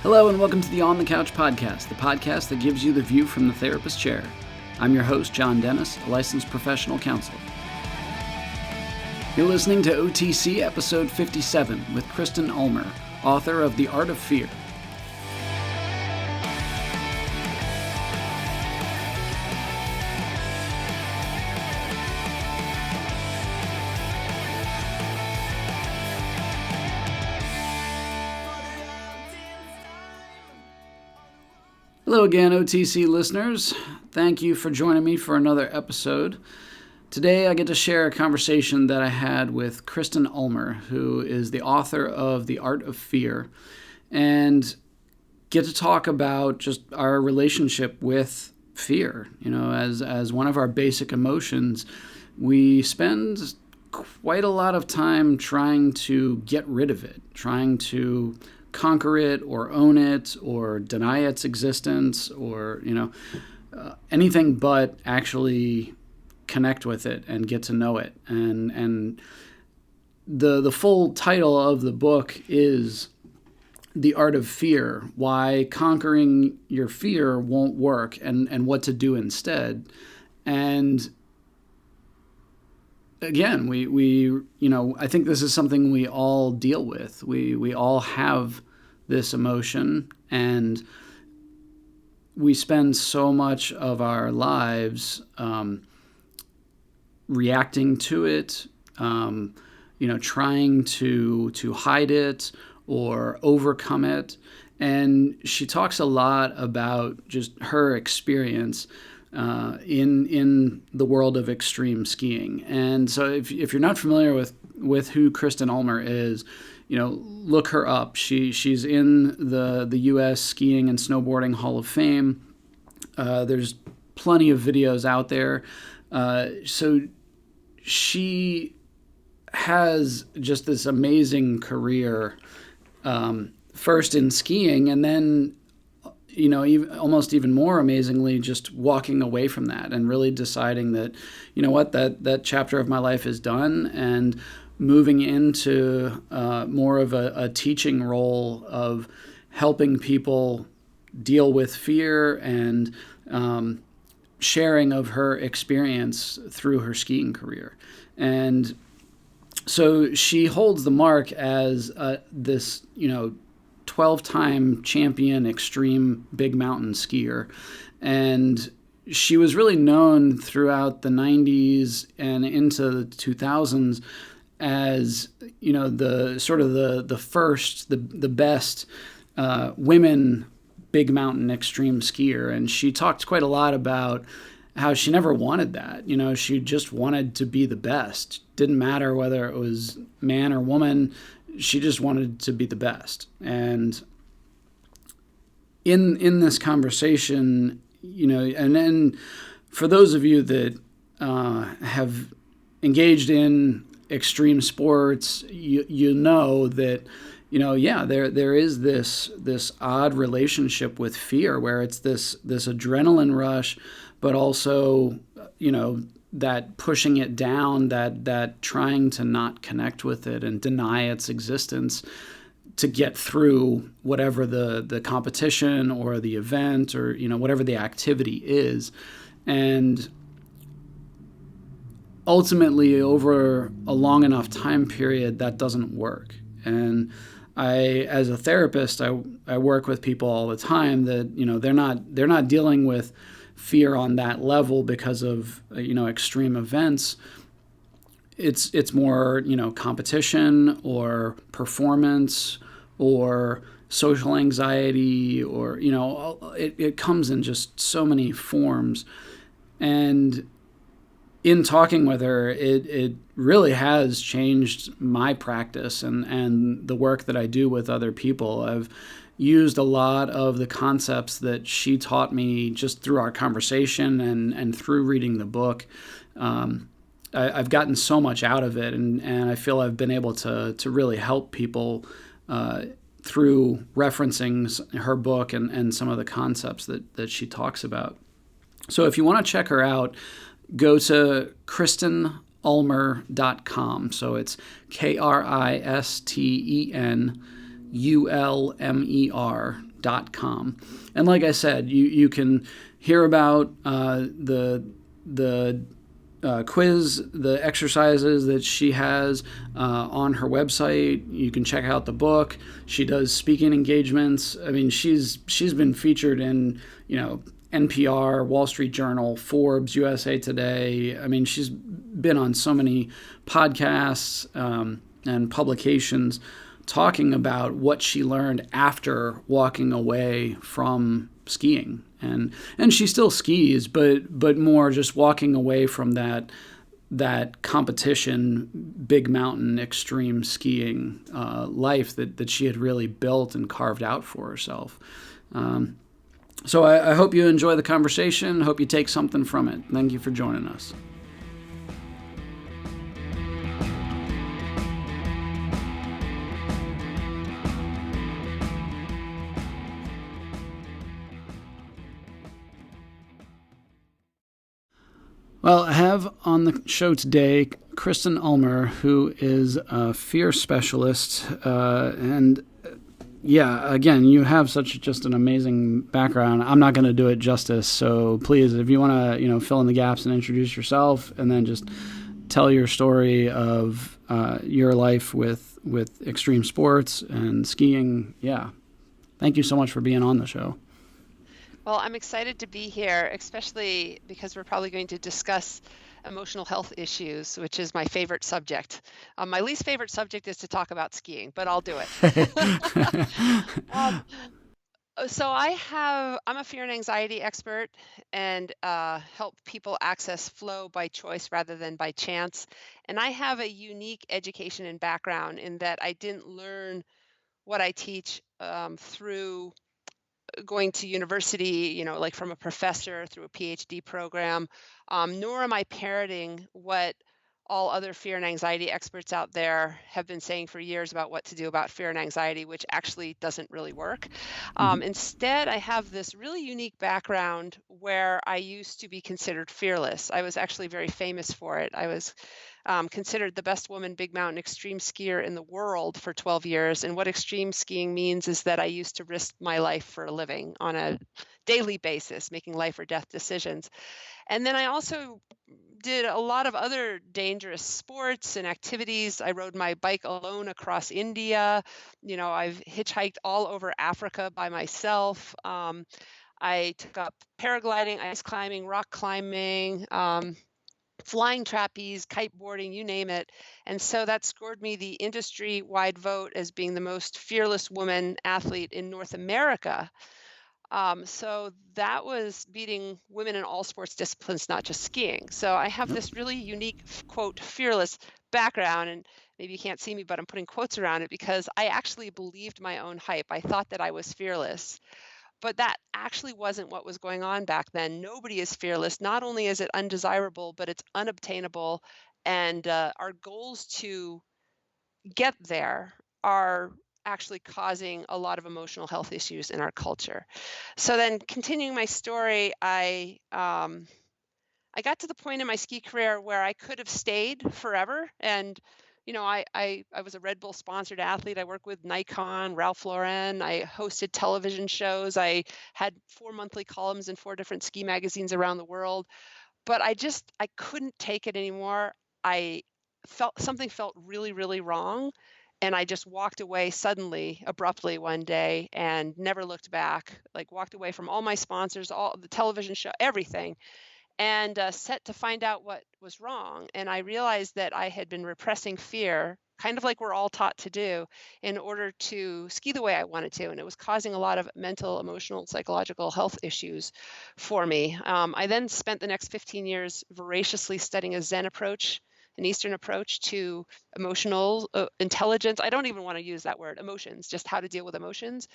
Hello and welcome to the On the Couch podcast, the podcast that gives you the view from the therapist chair. I'm your host, John Dennis, a licensed professional counselor. You're listening to OTC episode 57 with Kristen Ulmer, author of The Art of Fear. Hello again, OTC listeners. Thank you for joining me for another episode. Today I get to share a conversation that I had with Kristen Ulmer, who is the author of The Art of Fear, and get to talk about just our relationship with fear. You know, as one of our basic emotions, we spend quite a lot of time trying to get rid of it, trying to conquer it or own it or deny its existence or, anything but actually connect with it and get to know it. And the full title of the book is The Art of Fear, Why Conquering Your Fear Won't Work and What to Do Instead. And again, I think this is something we all deal with. We all have this emotion, and we spend so much of our lives reacting to it, trying to hide it or overcome it. And she talks a lot about just her experience in the world of extreme skiing. And so if you're not familiar with who Kristen Ulmer is, look her up. She's in the U.S. Skiing and Snowboarding Hall of Fame. There's plenty of videos out there. So she has just this amazing career, first in skiing, and then almost even more amazingly, just walking away from that and really deciding that, that chapter of my life is done, and moving into more of a teaching role of helping people deal with fear and sharing of her experience through her skiing career. And so she holds the mark as this, 12-time champion extreme big mountain skier. And she was really known throughout the 90s and into the 2000s as, the first, the best women big mountain extreme skier. And she talked quite a lot about how she never wanted that. She just wanted to be the best. Didn't matter whether it was man or woman. She just wanted to be the best. And in this conversation, and then for those of you that have engaged in extreme sports, you know that, there is this odd relationship with fear where it's this adrenaline rush, but also, that pushing it down, that trying to not connect with it and deny its existence to get through whatever the competition or the event or, whatever the activity is. And ultimately, over a long enough time period, that doesn't work. And as a therapist, I work with people all the time that, they're not dealing with fear on that level because of, extreme events. It's more, competition or performance or social anxiety or, it comes in just so many forms. And in talking with her, it really has changed my practice and the work that I do with other people. I've used a lot of the concepts that she taught me just through our conversation and through reading the book. I've gotten so much out of it, and I feel I've been able to really help people through referencing her book and some of the concepts that she talks about. So if you want to check her out, go to KristenUlmer.com. So it's KristenUlmer.com. ulmer.com. And like I said, you can hear about the quiz, the exercises that she has on her website. You can check out the book. She does speaking engagements. I mean, she's been featured in, NPR, Wall Street Journal, Forbes, USA Today. I mean, she's been on so many podcasts and publications talking about what she learned after walking away from skiing. And she still skis, but more just walking away from that competition, big mountain, extreme skiing life that she had really built and carved out for herself. So I hope you enjoy the conversation. Hope you take something from it. Thank you for joining us. Well, I have on the show today Kristen Ulmer, who is a fear specialist. And again, you have such just an amazing background. I'm not going to do it justice. So please, if you want to, fill in the gaps and introduce yourself and then just tell your story of your life with extreme sports and skiing. Yeah. Thank you so much for being on the show. Well, I'm excited to be here, especially because we're probably going to discuss emotional health issues, which is my favorite subject. My least favorite subject is to talk about skiing, but I'll do it. So I'm a fear and anxiety expert and help people access flow by choice rather than by chance. And I have a unique education and background in that I didn't learn what I teach through going to university, like from a professor through a PhD program, nor am I parroting what all other fear and anxiety experts out there have been saying for years about what to do about fear and anxiety, which actually doesn't really work. Instead, I have this really unique background where I used to be considered fearless. I was actually very famous for it. I was considered the best woman big mountain extreme skier in the world for 12 years. And what extreme skiing means is that I used to risk my life for a living on a daily basis, making life or death decisions. And then I also did a lot of other dangerous sports and activities. I rode my bike alone across India. I've hitchhiked all over Africa by myself. I took up paragliding, ice climbing, rock climbing, flying trapeze, kiteboarding, you name it. And so that scored me the industry-wide vote as being the most fearless woman athlete in North America. So that was beating women in all sports disciplines, not just skiing. So I have this really unique, quote, fearless background. And maybe you can't see me, but I'm putting quotes around it because I actually believed my own hype. I thought that I was fearless. But that actually wasn't what was going on back then. Nobody is fearless. Not only is it undesirable, but it's unobtainable. And our goals to get there are actually causing a lot of emotional health issues in our culture. So then continuing my story, I got to the point in my ski career where I could have stayed forever. And, I was a Red Bull sponsored athlete. I worked with Nikon, Ralph Lauren. I hosted television shows. I had 4 monthly columns in 4 different ski magazines around the world. But I couldn't take it anymore. I felt something felt really, really wrong. And I just walked away suddenly, abruptly one day and never looked back, like walked away from all my sponsors, all the television show, everything, and set to find out what was wrong. And I realized that I had been repressing fear, kind of like we're all taught to do, in order to ski the way I wanted to. And it was causing a lot of mental, emotional, psychological health issues for me. I then spent the next 15 years voraciously studying a Zen approach, an Eastern approach to emotional intelligence. I don't even want to use that word, emotions, just how to deal with emotions.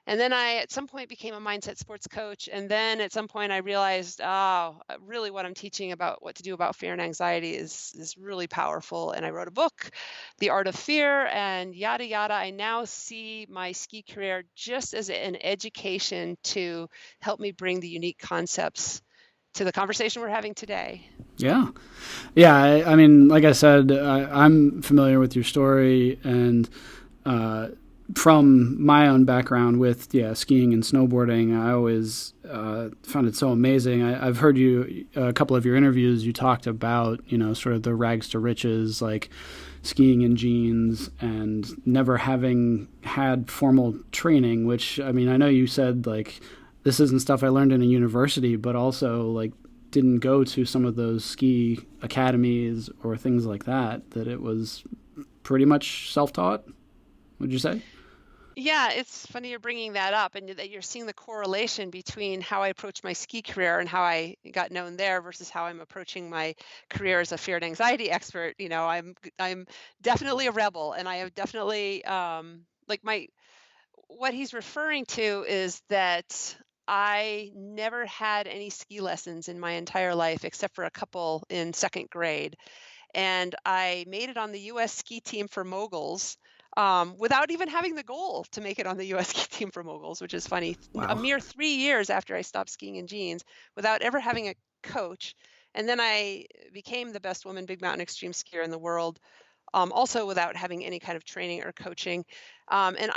And then I, at some point, became a mindset sports coach. And then at some point, I realized, really what I'm teaching about what to do about fear and anxiety is really powerful. And I wrote a book, The Art of Fear, and yada, yada. I now see my ski career just as an education to help me bring the unique concepts to the conversation we're having today. Yeah. Yeah. I mean, like I said, I'm familiar with your story, and from my own background with skiing and snowboarding, I always found it so amazing. I've heard you a couple of your interviews. You talked about sort of the rags to riches, like skiing in jeans and never having had formal training. Which I mean, I know you said like this isn't stuff I learned in a university, but also like didn't go to some of those ski academies or things like that. That it was pretty much self taught. Would you say? Yeah, it's funny you're bringing that up and that you're seeing the correlation between how I approached my ski career and how I got known there versus how I'm approaching my career as a fear and anxiety expert. I'm definitely a rebel, and I have definitely like my what he's referring to is that I never had any ski lessons in my entire life except for a couple in second grade, and I made it on the US ski team for moguls, without even having the goal to make it on the US ski team for moguls, which is funny. A Wow. mere 3 years after I stopped skiing in jeans, without ever having a coach. And then I became the best woman big mountain extreme skier in the world, also without having any kind of training or coaching. And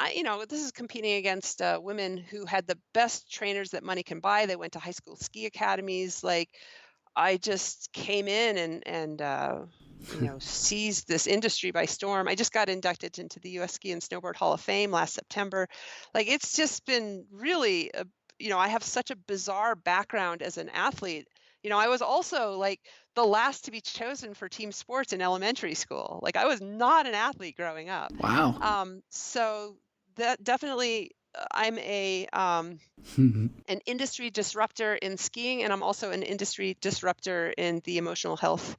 this is competing against women who had the best trainers that money can buy. They went to high school ski academies. Like, I just came in and seized this industry by storm. I just got inducted into the US Ski and Snowboard Hall of Fame last September. Like, it's just been really, I have such a bizarre background as an athlete. I was also like the last to be chosen for team sports in elementary school. Like, I was not an athlete growing up. Wow. So that definitely, I'm an industry disruptor in skiing, and I'm also an industry disruptor in the emotional health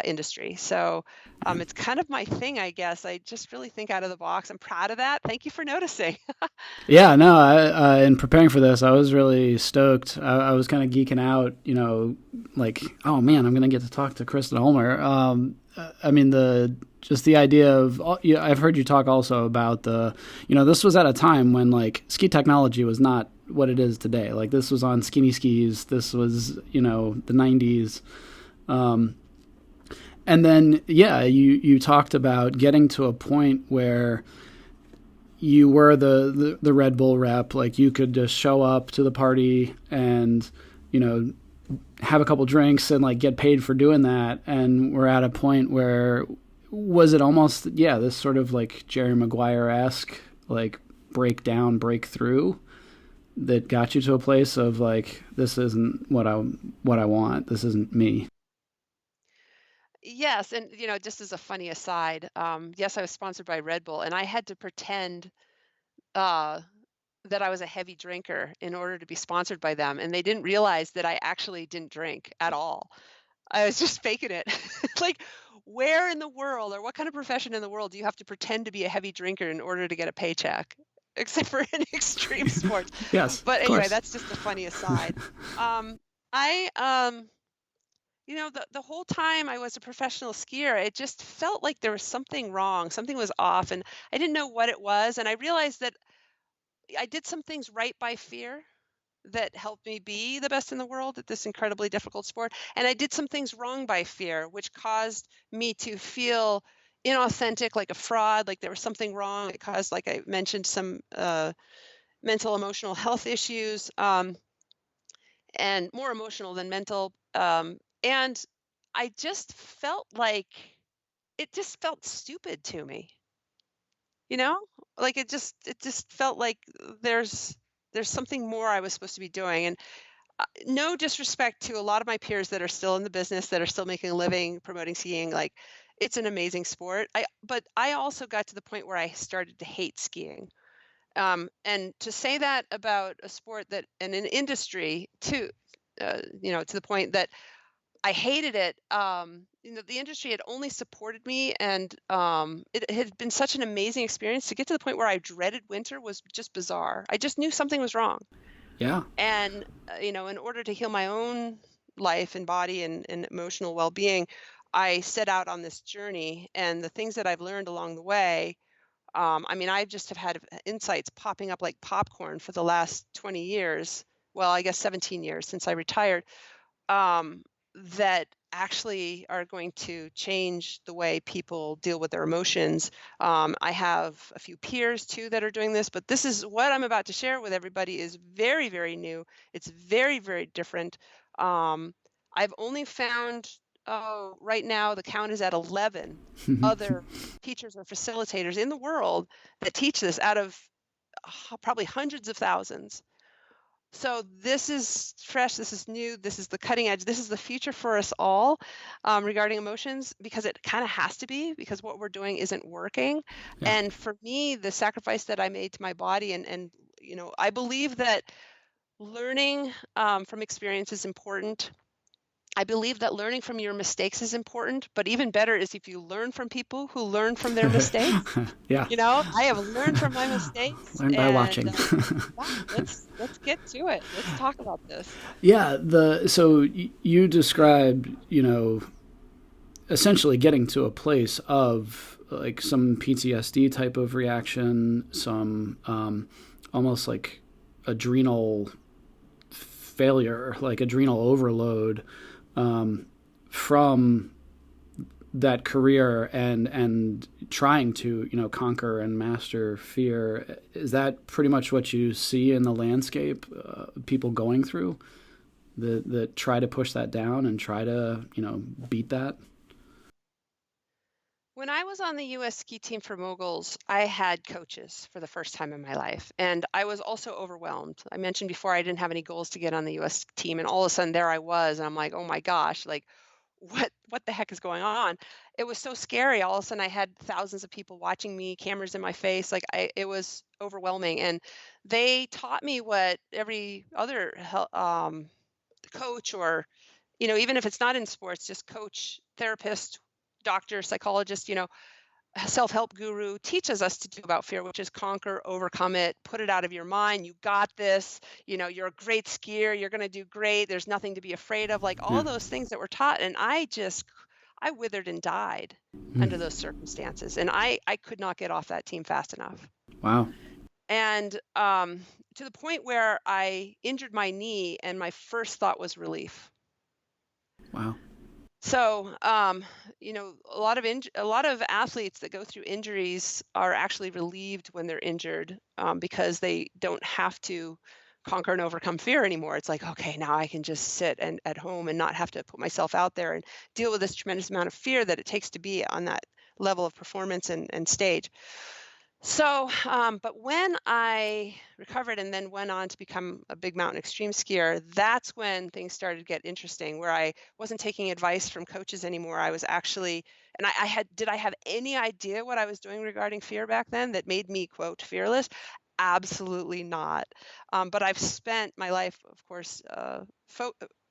industry. So it's kind of my thing, I guess. I just really think out of the box. I'm proud of that. Thank you for noticing. Yeah, no, in preparing for this, I was really stoked. I was kind of geeking out, like, oh man, I'm going to get to talk to Kristen Ulmer. I mean, just the idea of, yeah, I've heard you talk also about this was at a time when like ski technology was not what it is today. Like this was on skinny skis. This was, the 90s. And then, yeah, you talked about getting to a point where you were the Red Bull rep. Like you could just show up to the party and you know have a couple drinks and like get paid for doing that. And we're at a point where was it almost this sort of like Jerry Maguire esque like breakthrough that got you to a place of like this isn't what I want. This isn't me. Yes, and just as a funny aside, yes, I was sponsored by Red Bull, and I had to pretend uh, that I was a heavy drinker in order to be sponsored by them, and they didn't realize that I actually didn't drink at all. I was just faking it. Like, where in the world, or what kind of profession in the world do you have to pretend to be a heavy drinker in order to get a paycheck? Except for in extreme sports. Yes, But of anyway, course. that's just a funny aside. I the whole time I was a professional skier, it just felt like there was something wrong, something was off, and I didn't know what it was. And I realized that I did some things right by fear that helped me be the best in the world at this incredibly difficult sport. And I did some things wrong by fear, which caused me to feel inauthentic, like a fraud, like there was something wrong. It caused, like I mentioned, some mental, emotional health issues, and more emotional than mental. And I just felt like it just felt stupid to me, you know? Like it just felt like there's something more I was supposed to be doing. And no disrespect to a lot of my peers that are still in the business, that are still making a living promoting skiing. Like, it's an amazing sport. But I also got to the point where I started to hate skiing. And to say that about a sport that and an industry too, to the point that I hated it. The industry had only supported me, and it had been such an amazing experience. To get to the point where I dreaded winter was just bizarre. I just knew something was wrong. Yeah. And, in order to heal my own life and body and emotional well being, I set out on this journey. And the things that I've learned along the way, I mean, I just have had insights popping up like popcorn for the last 20 years. Well, I guess 17 years since I retired. Um, that actually are going to change the way people deal with their emotions. I have a few peers too that are doing this, but this is what I'm about to share with everybody is very, very new. It's very, very different. Um, I've only found, oh, right now the count is at 11 other teachers or facilitators in the world that teach this out of probably hundreds of thousands. So this is fresh, this is new, this is the cutting edge, this is the future for us all regarding emotions because it kind of has to be because what we're doing isn't working. Yeah. And for me, the sacrifice that I made to my body and I believe that learning from experience is important. I believe that learning from your mistakes is important, but even better is if you learn from people who learn from their mistakes. Yeah. I have learned from my mistakes Learn by and watching. yeah, let's get to it. Let's talk about this. Yeah. You described, essentially getting to a place of like some PTSD type of reaction, some almost like adrenal failure, like adrenal overload from that career and trying to conquer and master fear. Is that pretty much what you see in the landscape? People going through that try to push that down and try to beat that. When I was on the US ski team for moguls, I had coaches for the first time in my life, and I was also overwhelmed. I mentioned before I didn't have any goals to get on the US team, and all of a sudden there I was, and I'm like, oh my gosh, like what the heck is going on? It was so scary. All of a sudden I had thousands of people watching me, cameras in my face. It was overwhelming. And they taught me what every other coach or, even if it's not in sports, just coach, therapist, doctor, psychologist, self-help guru teaches us to do about fear, which is conquer, overcome it, put it out of your mind. You got this. You're a great skier. You're going to do great. There's nothing to be afraid of. Like all Yeah. those things that were taught. And I withered and died Mm. under those circumstances. And I could not get off that team fast enough. Wow. And to the point where I injured my knee, and my first thought was relief. Wow. So, a lot of athletes that go through injuries are actually relieved when they're injured because they don't have to conquer and overcome fear anymore. It's like, okay, now I can just sit and at home and not have to put myself out there and deal with this tremendous amount of fear that it takes to be on that level of performance and stage. So, but when I recovered and then went on to become a big mountain extreme skier, that's when things started to get interesting, where I wasn't taking advice from coaches anymore. I was actually, and did I have any idea what I was doing regarding fear back then that made me, quote, fearless? Absolutely not. But I've spent my life, of course,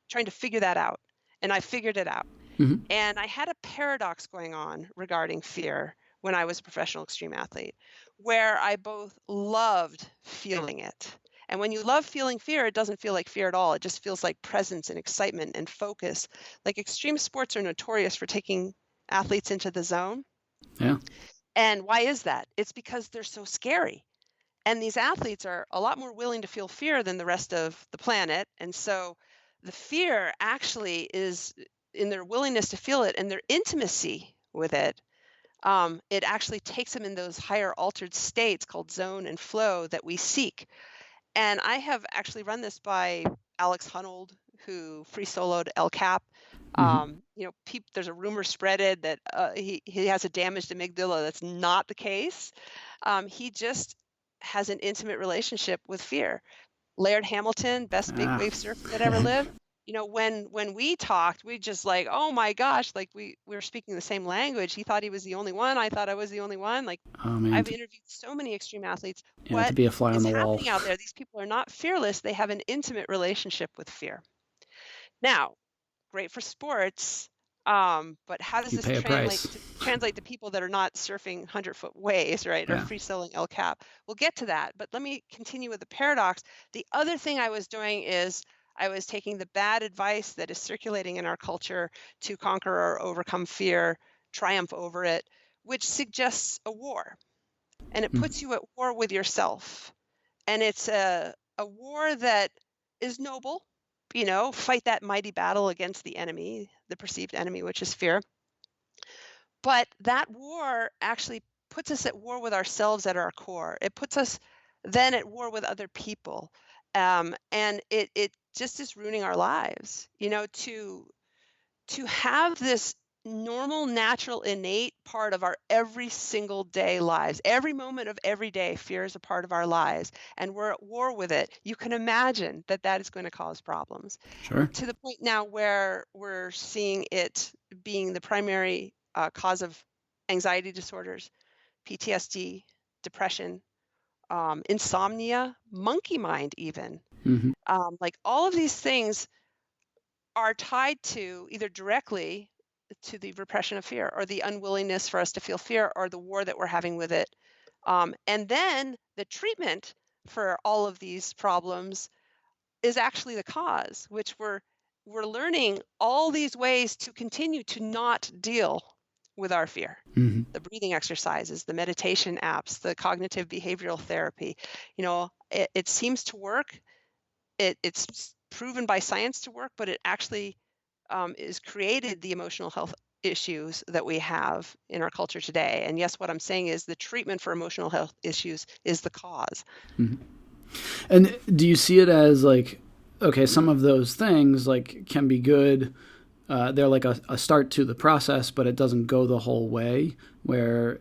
trying to figure that out. And I figured it out. Mm-hmm. And I had a paradox going on regarding fear when I was a professional extreme athlete, where I both loved feeling it. And when you love feeling fear, it doesn't feel like fear at all. It just feels like presence and excitement and focus. Like extreme sports are notorious for taking athletes into the zone. Yeah. And why is that? It's because they're so scary. And these athletes are a lot more willing to feel fear than the rest of the planet. And so the fear actually is in their willingness to feel it and their intimacy with it. It actually takes them in those higher altered states called zone and flow that we seek. And I have actually run this by Alex Honnold, who free soloed El Cap. Mm-hmm. There's a rumor spreaded that he has a damaged amygdala. That's not the case. He just has an intimate relationship with fear. Laird Hamilton, best big Ah. wave surfer that ever lived. When we talked, we just like, oh my gosh, like we were speaking the same language. He thought he was the only one. I thought I was the only one. Like Oh man. I've interviewed so many extreme athletes. To What be a fly on is the wall. happening out there? These people are not fearless. They have an intimate relationship with fear. Now, great for sports, but how does You this pay a price. translate to people that are not surfing 100-foot waves, right, or Yeah. free sailing El Cap? We'll get to that, but let me continue with the paradox. The other thing I was doing is I was taking the bad advice that is circulating in our culture to conquer or overcome fear, triumph over it, which suggests a war, and it Mm. puts you at war with yourself. And it's a war that is noble. fight that mighty battle against the enemy, the perceived enemy, which is fear. But that war actually puts us at war with ourselves at our core. It puts us then at war with other people. And it just is ruining our lives, to have this normal, natural, innate part of our every single day lives. Every moment of every day, fear is a part of our lives, and we're at war with it. You can imagine that that is going to cause problems Sure. to the point now where we're seeing it being the primary cause of anxiety disorders, PTSD, depression, insomnia, monkey mind, even. Hmm. Like all of these things are tied to either directly to the repression of fear or the unwillingness for us to feel fear or the war that we're having with it. And then the treatment for all of these problems is actually the cause, which we're learning all these ways to continue to not deal with our fear. Hmm. The breathing exercises, the meditation apps, the cognitive behavioral therapy. It seems to work. It's proven by science to work, but it actually is created the emotional health issues that we have in our culture today. And yes, what I'm saying is the treatment for emotional health issues is the cause. And do you see it as like, okay, some of those things like can be good. They're like a start to the process, but it doesn't go the whole way. Where,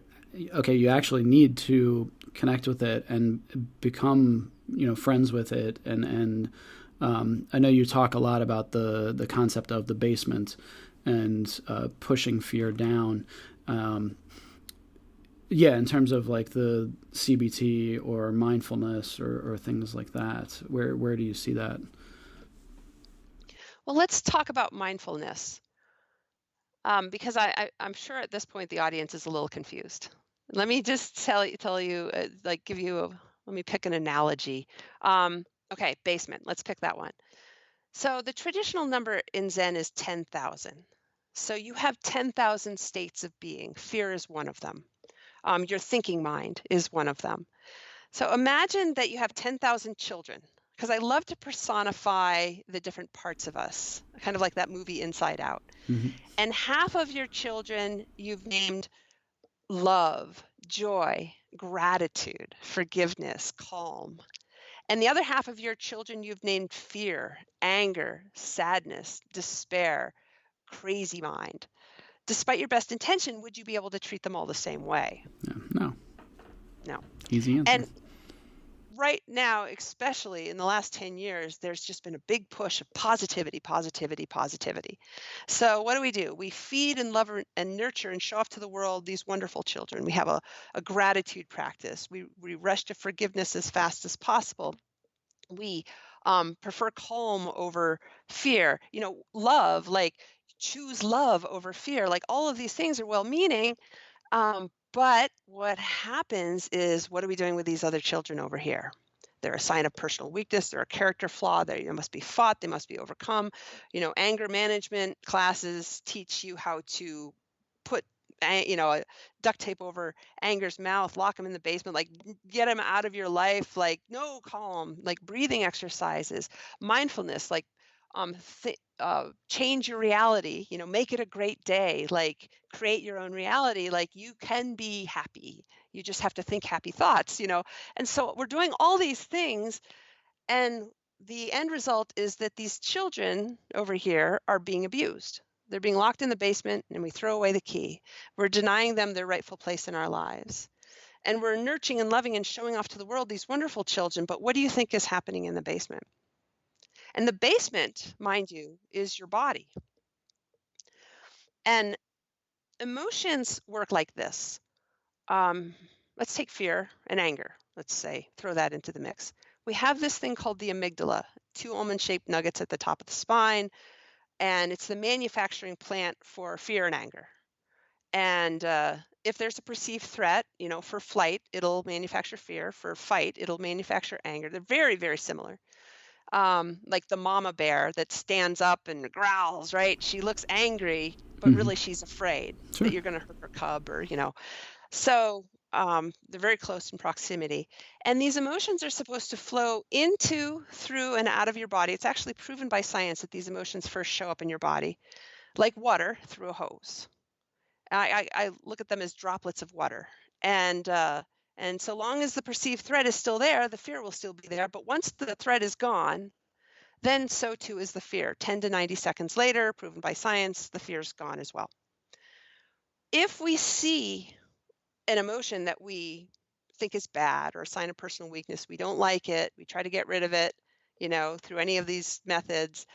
okay, you actually need to connect with it and become friends with it. And I know you talk a lot about the concept of the basement and pushing fear down. Um, yeah, in terms of like the CBT or mindfulness or things like that, where do you see that? Well, let's talk about mindfulness, because I'm sure at this point the audience is a little confused. Let me just tell you, like, let me pick an analogy. Okay, basement. Let's pick that one. So the traditional number in Zen is 10,000. So you have 10,000 states of being. Fear is one of them. Your thinking mind is one of them. So imagine that you have 10,000 children, because I love to personify the different parts of us, kind of like that movie Inside Out. Hmm. And half of your children you've named love, joy, gratitude, forgiveness, calm. And the other half of your children you've named fear, anger, sadness, despair, crazy mind. Despite your best intention, would you be able to treat them all the same way? Yeah, no, No. easy answer. And right now, especially in the last 10 years, there's just been a big push of positivity, positivity, positivity. So, what do? We feed and love and nurture and show off to the world these wonderful children. We have a gratitude practice. We rush to forgiveness as fast as possible. We prefer calm over fear. Love, like choose love over fear. Like all of these things are well meaning, but what happens is, what are we doing with these other children over here? They're a sign of personal weakness. They're a character flaw. They must be fought. They must be overcome. Anger management classes teach you how to put, a duct tape over anger's mouth, lock him in the basement, like get him out of your life. Like no, calm, like breathing exercises, mindfulness, like change your reality, make it a great day, like create your own reality, like you can be happy. You just have to think happy thoughts. And so we're doing all these things, and the end result is that these children over here are being abused. They're being locked in the basement, and we throw away the key. We're denying them their rightful place in our lives. And we're nurturing and loving and showing off to the world these wonderful children. But what do you think is happening in the basement? And the basement, mind you, is your body. And emotions work like this. Um, let's take fear and anger. Let's say, throw that into the mix. We have this thing called the amygdala, two almond-shaped nuggets at the top of the spine, and it's the manufacturing plant for fear and anger. And if there's a perceived threat, for flight, it'll manufacture fear. For fight, it'll manufacture anger. They're very, very similar. Like the mama bear that stands up and growls, right? She looks angry, but Hmm. really she's afraid that Sure. you're going to hurt her cub, or. So They're very close in proximity. And these emotions are supposed to flow into, through, and out of your body. It's actually proven by science that these emotions first show up in your body, like water through a hose. I look at them as droplets of water. And so long as the perceived threat is still there, the fear will still be there. But once the threat is gone, then so too is the fear. 10 to 90 seconds later, proven by science, the fear's gone as well. If we see an emotion that we think is bad or a sign of personal weakness, we don't like it, we try to get rid of it, through any of these methods.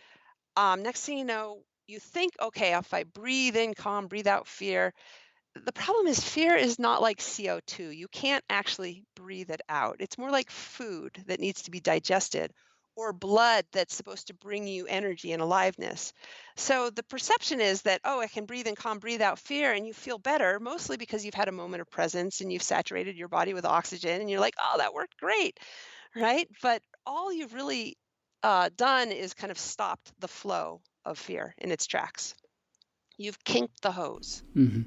Next thing you know, you think, okay, if I breathe in calm, breathe out fear. The problem is fear is not like CO2. You can't actually breathe it out. It's more like food that needs to be digested or blood that's supposed to bring you energy and aliveness. So the perception is that, oh, I can breathe in calm, breathe out fear, and you feel better, mostly because you've had a moment of presence and you've saturated your body with oxygen and you're like, oh, that worked great, right? But all you've really done is kind of stopped the flow of fear in its tracks. You've kinked the hose. Hmm.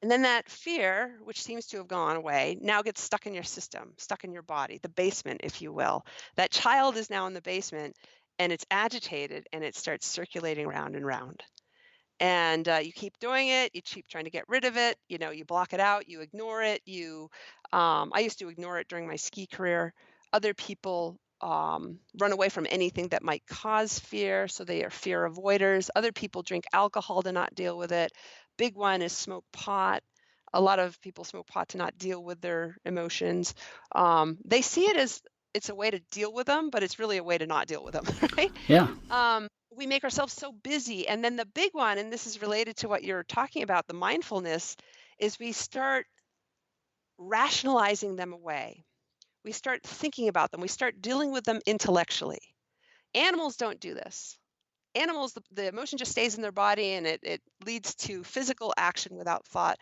And then that fear, which seems to have gone away, now gets stuck in your system, stuck in your body, the basement, if you will. That child is now in the basement and it's agitated and it starts circulating round and round. And you keep doing it, you keep trying to get rid of it, you block it out, you ignore it. I used to ignore it during my ski career. Other people run away from anything that might cause fear, so they are fear avoiders. Other people drink alcohol to not deal with it. Big one is smoke pot. A lot of people smoke pot to not deal with their emotions. They see it as it's a way to deal with them, but it's really a way to not deal with them, right? Yeah. We make ourselves so busy. And then the big one, and this is related to what you're talking about, the mindfulness, is we start rationalizing them away. We start thinking about them. We start dealing with them intellectually. Animals don't do this. Animals, the emotion just stays in their body and it leads to physical action without thought.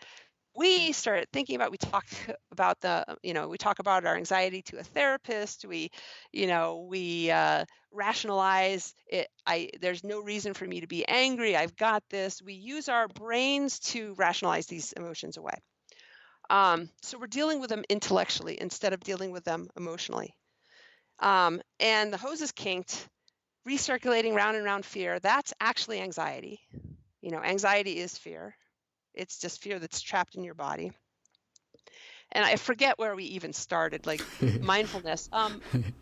We start thinking about, we talk about we talk about our anxiety to a therapist. We rationalize it. There's no reason for me to be angry. I've got this. We use our brains to rationalize these emotions away. So we're dealing with them intellectually instead of dealing with them emotionally. And the hose is kinked, recirculating round and round fear. That's actually anxiety. Anxiety is fear. It's just fear that's trapped in your body. And I forget where we even started, like mindfulness.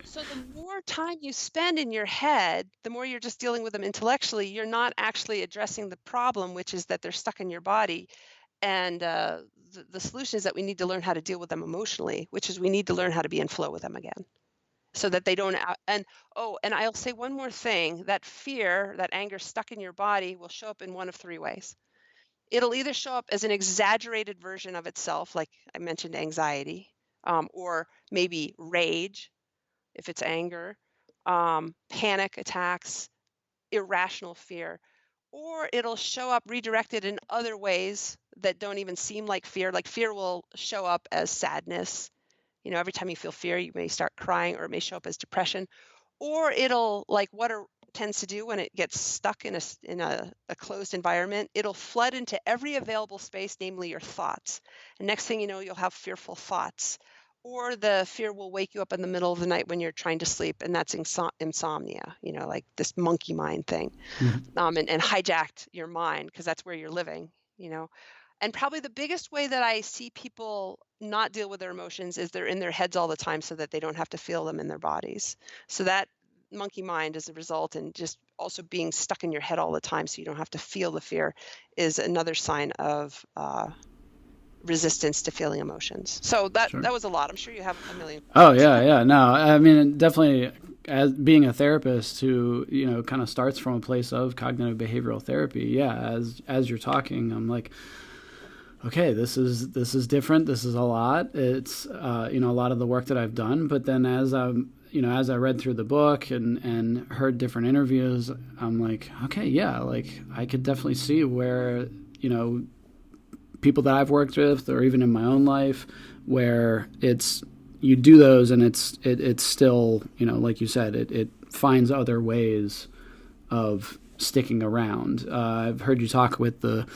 So the more time you spend in your head, the more you're just dealing with them intellectually. You're not actually addressing the problem, which is that they're stuck in your body. And the solution is that we need to learn how to deal with them emotionally, which is we need to learn how to be in flow with them again, so that they don't. And I'll say one more thing: that fear, that anger stuck in your body, will show up in one of three ways. It'll either show up as an exaggerated version of itself, like I mentioned, anxiety, or maybe rage, if it's anger, panic attacks, irrational fear, or it'll show up redirected in other ways that don't even seem like fear. Like fear will show up as sadness. Every time you feel fear, you may start crying, or it may show up as depression. Or it'll, like what tends to do when it gets stuck in a closed environment, it'll flood into every available space, namely your thoughts. And next thing you know, you'll have fearful thoughts. Or the fear will wake you up in the middle of the night when you're trying to sleep, and that's insomnia, like this monkey mind thing, and hijacked your mind because that's where you're living, And probably the biggest way that I see people not deal with their emotions is they're in their heads all the time so that they don't have to feel them in their bodies. So that monkey mind as a result, and just also being stuck in your head all the time so you don't have to feel the fear, is another sign of resistance to feeling emotions. So that Sure. was a lot. I'm sure you have a million Oh questions. yeah, yeah. No, I mean definitely. As being a therapist who kind of starts from a place of cognitive behavioral therapy, yeah. As you're talking, I'm like, okay, this is different. This is a lot. It's a lot of the work that I've done. But then as as I read through the book and heard different interviews, I'm like, okay, yeah, like I could definitely see where people that I've worked with, or even in my own life, where it's you do those and it's still like you said, it finds other ways of sticking around. I've heard you talk with the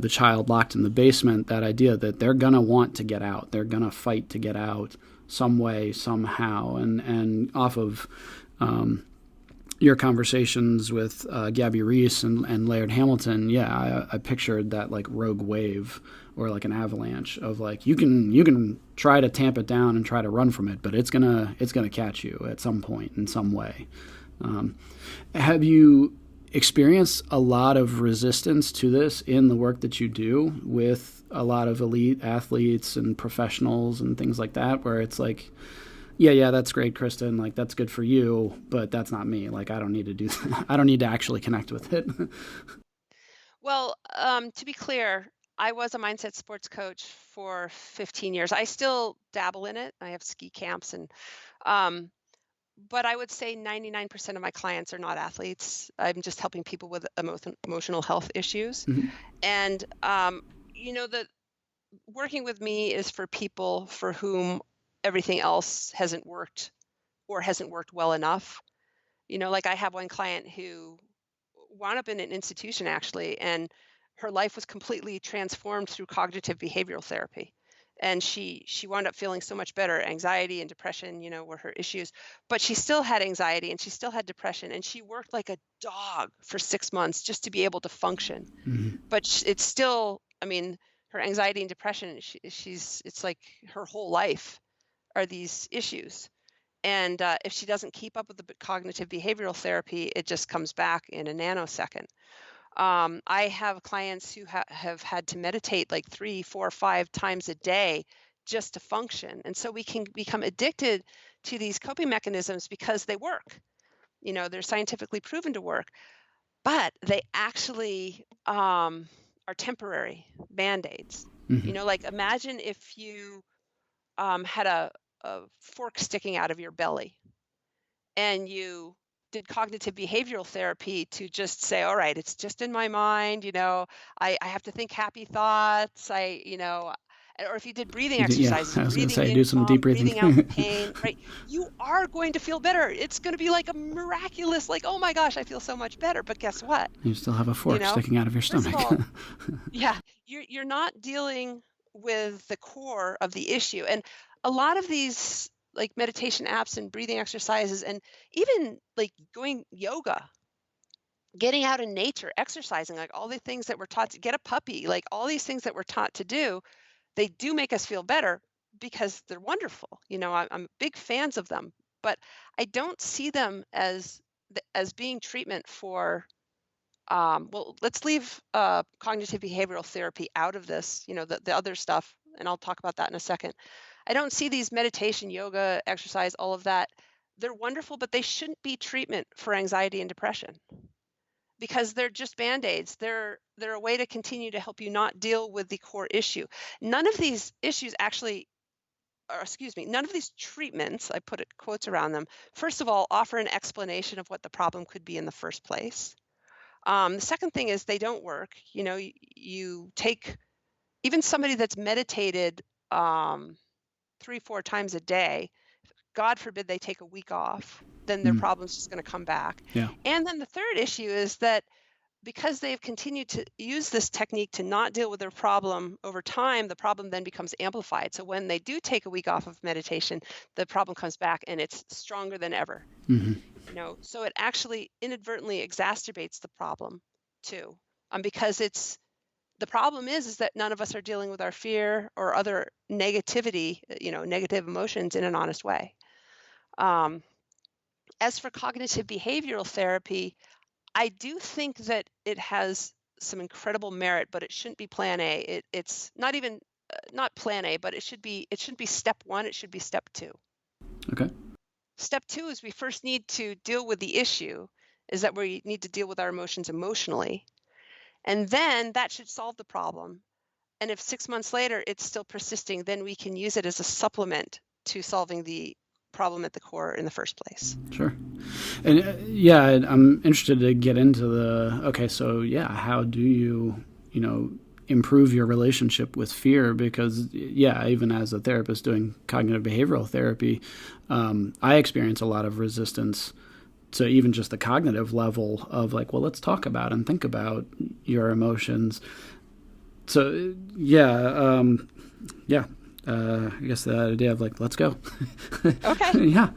child locked in the basement. That idea that they're gonna want to get out, they're gonna fight to get out some way, somehow, and off of your conversations with Gabby Reese and Laird Hamilton, yeah, I pictured that like rogue wave or like an avalanche of like you can try to tamp it down and try to run from it, but it's gonna catch you at some point in some way. Have you experienced a lot of resistance to this in the work that you do with a lot of elite athletes and professionals and things like that, where it's like, yeah, that's great, Kristen. Like, that's good for you, but that's not me. Like, I don't need to do that. I don't need to actually connect with it. Well, to be clear, I was a mindset sports coach for 15 years. I still dabble in it. I have ski camps um, but I would say 99% of my clients are not athletes. I'm just helping people with emotional health issues. Mhm. And the working with me is for people for whom everything else hasn't worked or hasn't worked well enough. Like I have one client who wound up in an institution actually, and her life was completely transformed through cognitive behavioral therapy. And she wound up feeling so much better. Anxiety and depression, were her issues, but she still had anxiety and she still had depression, and she worked like a dog for 6 months just to be able to function. Mhm. But it's still, I mean, her anxiety and depression, it's like her whole life are these issues. And if she doesn't keep up with the cognitive behavioral therapy, it just comes back in a nanosecond. I have clients who have had to meditate like 3, 4, 5 times a day just to function. And so we can become addicted to these coping mechanisms because they work. They're scientifically proven to work, but they actually are temporary band-aids. Mhm. Like imagine if you had a fork sticking out of your belly and you did cognitive behavioral therapy to just say, all right, it's just in my mind, I have to think happy thoughts. Or if you did breathing Yeah, exercises, I was gonna breathing say in do some deep calm, breathing. breathing out the pain, right? You are going to feel better. It's going to be like a miraculous, like, oh my gosh, I feel so much better. But guess what? You still have a You fork know, sticking out of your First of stomach. all, yeah, you're not dealing with the core of the issue. And a lot of these like meditation apps and breathing exercises and even like going yoga, getting out in nature, exercising, like all the things that we're taught to get a puppy, like all these things that we're taught to do, they do make us feel better because they're wonderful. I'm big fans of them, but I don't see them as being treatment for well, let's leave cognitive behavioral therapy out of this, the other stuff, and I'll talk about that in a second. I don't see these meditation, yoga, exercise, all of that. They're wonderful, but they shouldn't be treatment for anxiety and depression because they're just band-aids. They're a way to continue to help you not deal with the core issue. None of these issues actually, or excuse me, none of these treatments, I put quotes around them, first of all, offer an explanation of what the problem could be in the first place. The second thing is they don't work. You take even somebody that's meditated 3, 4 times a day. God forbid they take a week off, then their Mm. problem's just going to come back. Yeah. And then the third issue is that because they've continued to use this technique to not deal with their problem over time, the problem then becomes amplified. So when they do take a week off of meditation, the problem comes back and it's stronger than ever. Hmm. So it actually inadvertently exacerbates the problem too, because the problem is that none of us are dealing with our fear or other negativity, negative emotions in an honest way. Um, as for cognitive behavioral therapy, I do think that it has some incredible merit, but it shouldn't be plan A. It's not even not plan A, but it should be step one. It should be step two. Okay. Step two is we first need to deal with the issue, is that we need to deal with our emotions emotionally. And then that should solve the problem. And if 6 months later it's still persisting, then we can use it as a supplement to solving the problem at the core in the first place. Sure. And yeah, I'm interested to get into the okay. So yeah, how do you improve your relationship with fear? Because yeah, even as a therapist doing cognitive behavioral therapy, I experience a lot of resistance So even just the cognitive level of like, well, let's talk about and think about your emotions. So yeah. I guess the idea of like, let's go. Okay. Yeah.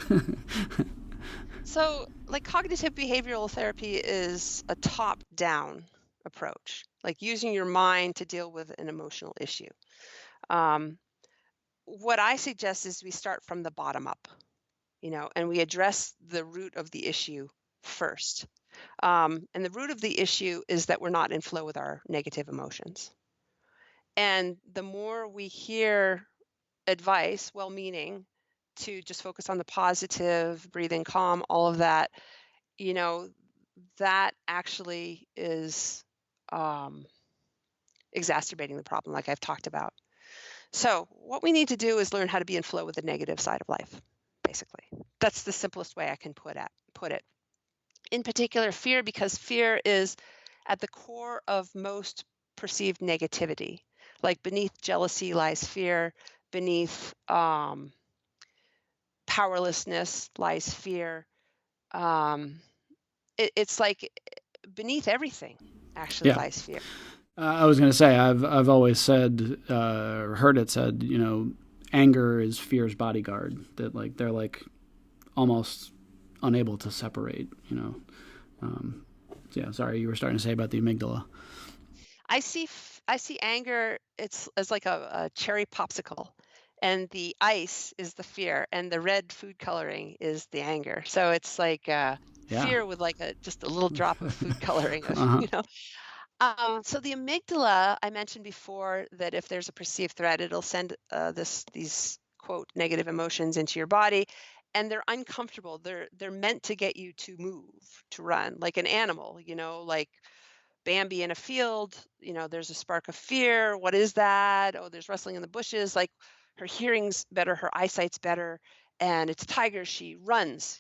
So, like cognitive behavioral therapy is a top-down approach, like using your mind to deal with an emotional issue. Um, what I suggest is we start from the bottom up, and we address the root of the issue first. And the root of the issue is that we're not in flow with our negative emotions. And the more we hear advice, well meaning, to just focus on the positive, breathing calm, all of that, you know, that actually is um, exacerbating the problem, like I've talked about. So, what we need to do is learn how to be in flow with the negative side of life, basically. That's the simplest way I can put it. In particular, fear, because fear is at the core of most perceived negativity. Like beneath jealousy lies fear, beneath powerlessness lies fear. Um, it's like beneath everything actually Yeah. lies fear. I was going to say, I've always said, or heard it said, anger is fear's bodyguard. That like they're like almost unable to separate. Um, so yeah. Sorry, you were starting to say about the amygdala. I see anger, it's as like a cherry popsicle, and the ice is the fear, and the red food coloring is the anger. So it's like Yeah. fear with like a just a little drop of food coloring of, Uh huh. So the amygdala, I mentioned before that if there's a perceived threat, it'll send these quote negative emotions into your body, and they're uncomfortable. They're meant to get you to move, to run, like an animal, like Bambi in a field, there's a spark of fear. What is that? Oh, there's rustling in the bushes. Like her hearing's better, her eyesight's better. And it's a tiger. She runs,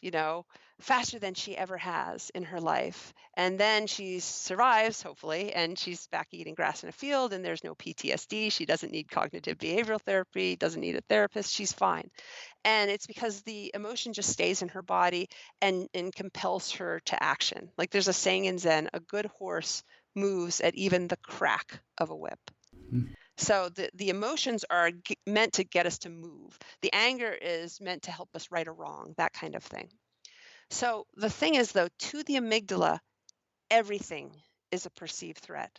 faster than she ever has in her life. And then she survives, hopefully, and she's back eating grass in a field and there's no PTSD. She doesn't need cognitive behavioral therapy, doesn't need a therapist. She's fine. And it's because the emotion just stays in her body and compels her to action. Like there's a saying in Zen, a good horse moves at even the crack of a whip. So the emotions are meant to get us to move. The anger is meant to help us right or wrong, that kind of thing. So the thing is, though, to the amygdala, everything is a perceived threat.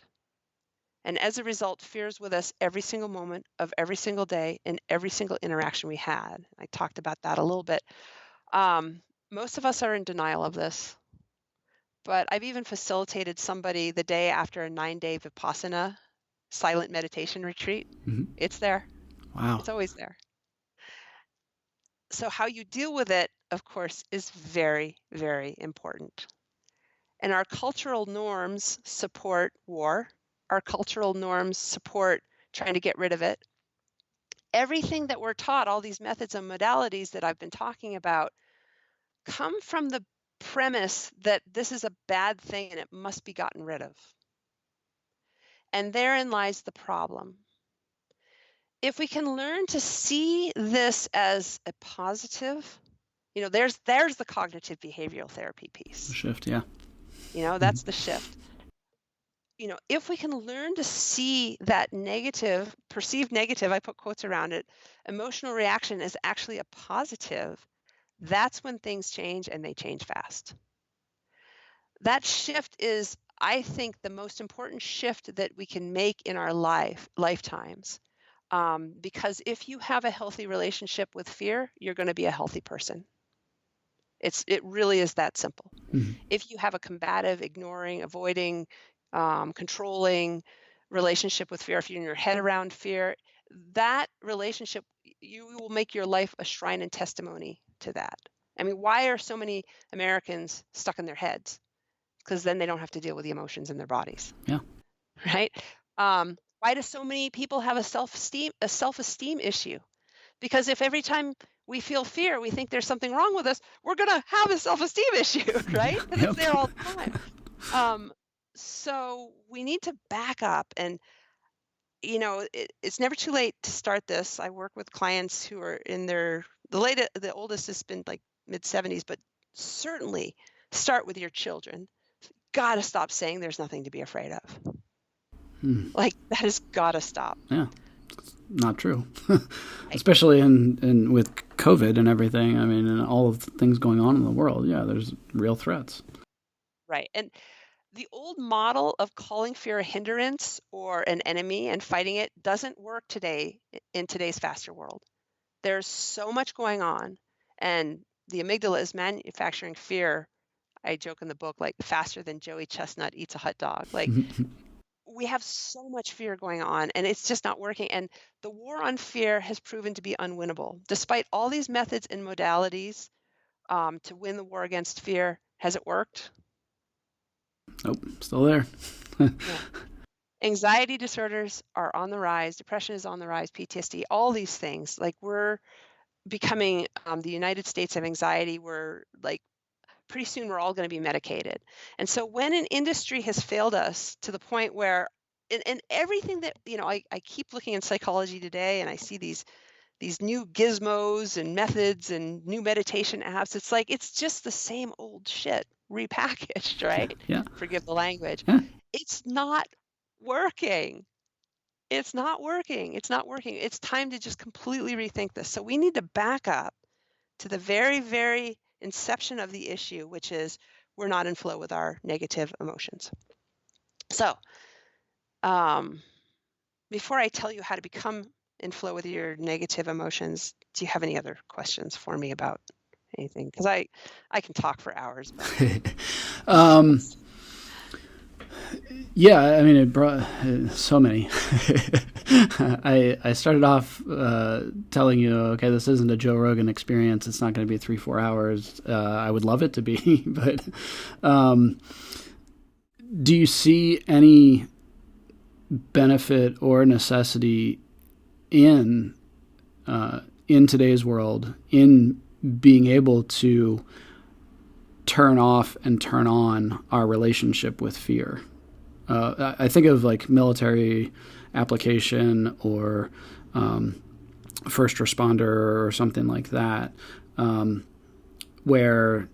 And as a result, fear is with us every single moment of every single day in every single interaction we had. I talked about that a little bit. Um, Most of us are in denial of this, but I've even facilitated somebody the day after a 9-day Vipassana silent meditation retreat. Mm-hmm. It's there, Wow. it's always there. So, how you deal with it, of course, is very, very important. And our cultural norms support war, our cultural norms support trying to get rid of it. Everything that we're taught, all these methods and modalities that I've been talking about, come from the premise that this is a bad thing and it must be gotten rid of. And therein lies the problem. If we can learn to see this as a positive, there's the cognitive behavioral therapy The piece. shift. Yeah. Mm-hmm. That's the shift. If we can learn to see that negative, perceived negative, I put quotes around it, emotional reaction is actually a positive, that's when things change and they change fast. That shift is, I think, the most important shift that we can make in our lifetimes. Because if you have a healthy relationship with fear, you're going to be a healthy person. It really is that simple. Mm-hmm. If you have a combative, ignoring, avoiding, controlling relationship with fear, if you're in your head around fear, that relationship, you will make your life a shrine and testimony to that. I mean, why are so many Americans stuck in their heads? Because then they don't have to deal with the emotions in their bodies, Yeah. right? Why do so many people have a self-esteem issue? Because if every time we feel fear, we think there's something wrong with us, we're going to have a self-esteem issue, right? Because it's Yep. there all the time. So we need to back up and, it's never too late to start this. I work with clients who are in the oldest has been like mid 70s, but certainly Start with your children. Got to stop saying there's nothing to be afraid of. Hmm. Like, that has got to stop. Yeah, not true. Right. Especially in with COVID and everything. I mean, and all of the things going on in the world. Yeah, there's real threats. Right. And the old model of calling fear a hindrance or an enemy and fighting it doesn't work today in today's faster world. There's so much going on, and the amygdala is manufacturing fear. I joke in the book, like faster than Joey Chestnut eats a hot dog. Like, we have so much fear going on, and it's just not working. And the war on fear has proven to be unwinnable. Despite all these methods and modalities to win the war against fear, has it worked? Nope, still there. No. Anxiety disorders are on the rise. Depression is on the rise. PTSD, all these things. Like, we're becoming the United States of anxiety. We're like, pretty soon we're all going to be medicated. And so when an industry has failed us to the point where, and everything that, I keep looking in psychology today, and I see these new gizmos and methods and new meditation apps. It's like, it's just the same old shit repackaged, right? Yeah, Forgive the language. yeah. It's not working. It's not working. It's not working. It's time to just completely rethink this. So we need to back up to the very, very inception of the issue, which is we're not in flow with our negative emotions. So, before I tell you how to become in flow with your negative emotions, do you have any other questions for me about anything? Because I can talk for hours about um, this. yeah, I mean, it brought so many. I started off telling you, okay, this isn't a Joe Rogan experience. It's not going to be 3-4 hours. I would love it to be, but do you see any benefit or necessity in in today's world in being able to turn off and turn on our relationship with fear? I think of like military application or first responder or something like that, where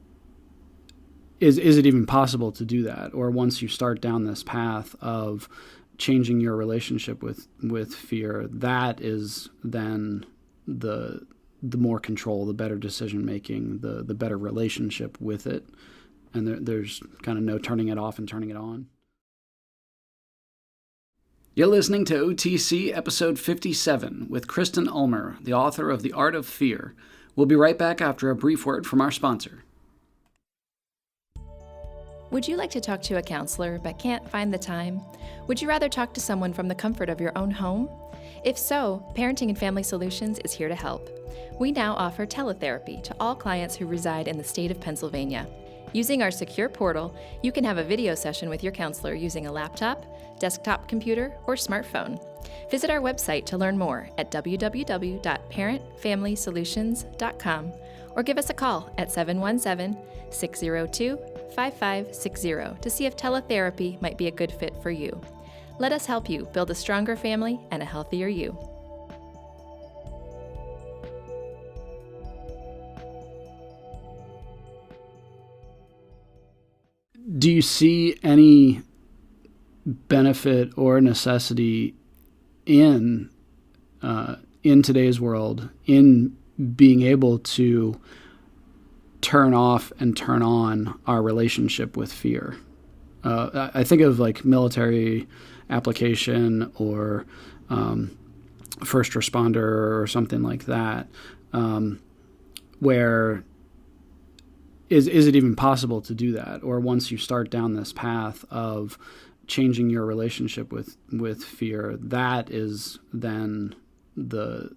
is it even possible to do that? Or once you start down this path of changing your relationship with fear, that is then the more control, the better decision making, the better relationship with it, and there's kind of no turning it off and turning it on. You're listening to OTC episode 57 with Kristen Ulmer, the author of The Art of Fear. We'll be right back after a brief word from our sponsor. Would you like to talk to a counselor but can't find the time? Would you rather talk to someone from the comfort of your own home? If so, Parenting and Family Solutions is here to help. We now offer teletherapy to all clients who reside in the state of Pennsylvania. Using our secure portal, you can have a video session with your counselor using a laptop, desktop computer, or smartphone. Visit our website to learn more at www.parentfamilysolutions.com or give us a call at 717-602-5560 to see if teletherapy might be a good fit for you. Let us help you build a stronger family and a healthier you. Do you see any benefit or necessity in in today's world in being able to turn off and turn on our relationship with fear? I think of like military application or first responder or something like that, where is it even possible to do that? Or once you start down this path of changing your relationship with fear, that is then the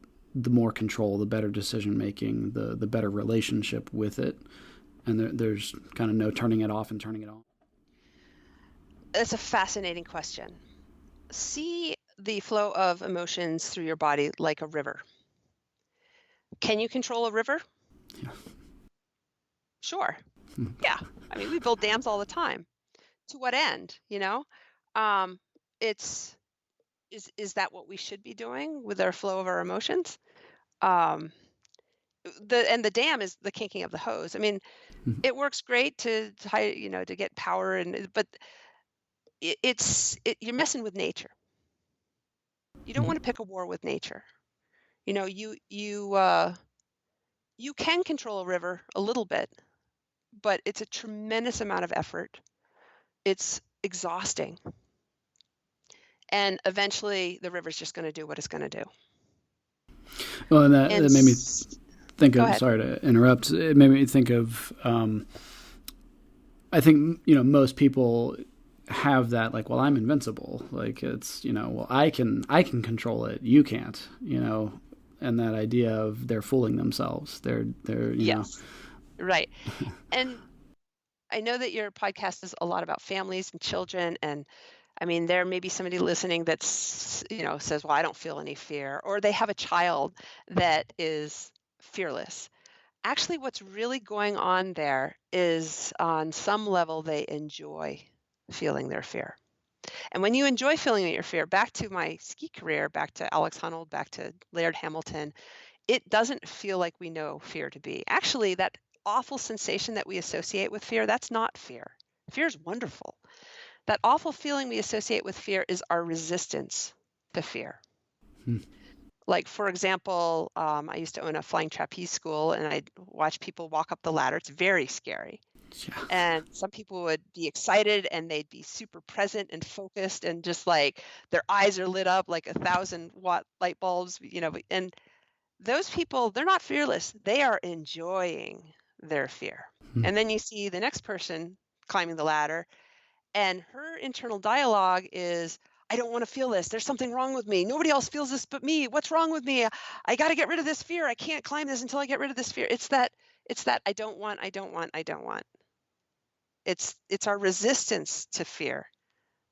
more control, the better decision making, the better relationship with it, and there's kind of no turning it off and turning it on. It's a fascinating question. See the flow of emotions through your body like a river. Can you control a river? Yeah. Sure. Yeah. I mean, we build dams all the time. To what end? Um, it's is that what we should be doing with our flow of our emotions? Um, the dam is the kinking of the hose. I mean, Mhm. it works great to get power, but you're messing with nature. You don't want to Mhm. pick a war with nature. You know, you can control a river a little bit, but it's a tremendous amount of effort. It's exhausting, and eventually the river's just going to do what it's going to do. Well, and that, And that made me think go of. ahead. Sorry to interrupt. It made me think of. I think most people have that, like, well, I'm invincible. Like, it's, well, I can control it. You can't. And that idea of they're fooling themselves. They're. Yes, right. And I know that your podcast is a lot about families and children, and I mean, there may be somebody listening says, "Well, I don't feel any fear," or they have a child that is fearless. Actually, what's really going on there is on some level they enjoy feeling their fear. And when you enjoy feeling your fear, back to my ski career, back to Alex Honnold, back to Laird Hamilton, it doesn't feel like we know fear to be. Actually, that awful sensation that we associate with fear, that's not fear. Fear is wonderful. That awful feeling we associate with fear is our resistance to fear. Hmm. Like, for example, I used to own a flying trapeze school, and I'd watch people walk up the ladder. It's very scary. Yeah. And some people would be excited and they'd be super present and focused, and just like their eyes are lit up like 1,000-watt light bulbs, and those people, they're not fearless. They are enjoying their fear. Hmm. And then you see the next person climbing the ladder, and her internal dialogue is, I don't want to feel this. There's something wrong with me. Nobody else feels this but me. What's wrong with me? I got to get rid of this fear. I can't climb this until I get rid of this fear. It's that I don't want, I don't want, I don't want. It's our resistance to fear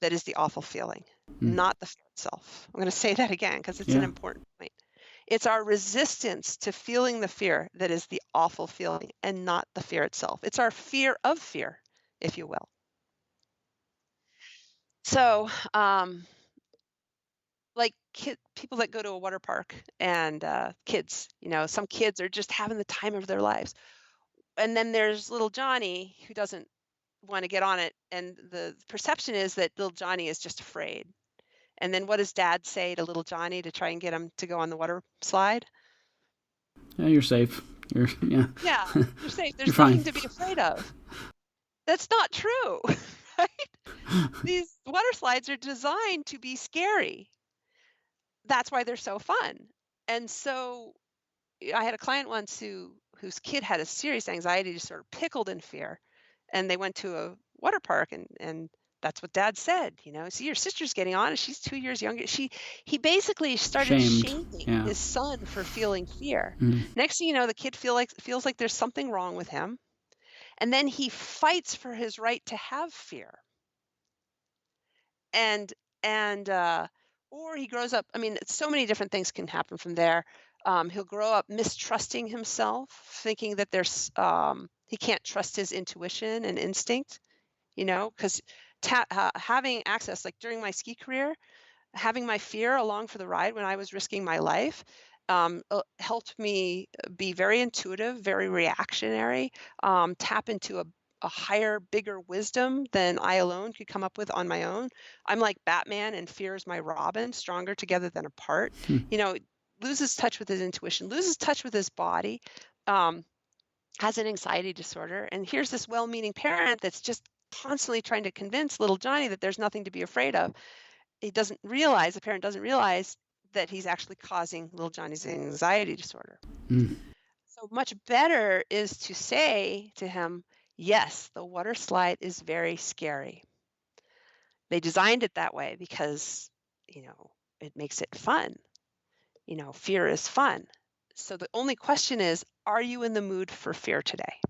that is the awful feeling, Hmm. not the fear itself. I'm going to say that again because it's an Yeah. important point. It's our resistance to feeling the fear that is the awful feeling, and not the fear itself. It's our fear of fear, if you will. So, like people that go to a water park, and kids, some kids are just having the time of their lives. And then there's little Johnny who doesn't want to get on it. And the perception is that little Johnny is just afraid. And then what does dad say to little Johnny to try and get him to go on the water slide? Yeah, you're safe. Yeah. Yeah, you're safe. You're There's fine. nothing to be afraid of. That's not true, right? These water slides are designed to be scary. That's why they're so fun. And so I had a client once whose kid had a serious anxiety disorder, pickled in fear, and they went to a water park, and that's what dad said, see, your sister's getting on and she's 2 years younger. He basically started Shamed. shaming Yeah. his son for feeling fear. Hmm. Next thing you know, the kid feels like there's something wrong with him, and then he fights for his right to have fear. And and or he grows up, I mean, so many different things can happen from there. He'll grow up mistrusting himself, thinking that he can't trust his intuition and instinct, because having access, like during my ski career, having my fear along for the ride when I was risking my life, helped me be very intuitive, very reactionary, tap into a higher, bigger wisdom than I alone could come up with on my own. I'm like Batman, and fear is my Robin, stronger together than apart. Hmm. You know, loses touch with his intuition, loses touch with his body, um, has an anxiety disorder. And here's this well meaning parent that's just constantly trying to convince little Johnny that there's nothing to be afraid of. The parent doesn't realize that he's actually causing little Johnny's anxiety disorder. Hmm. So much better is to say to him, yes, the water slide is very scary. They designed it that way because, it makes it fun. Fear is fun. So the only question is, are you in the mood for fear today?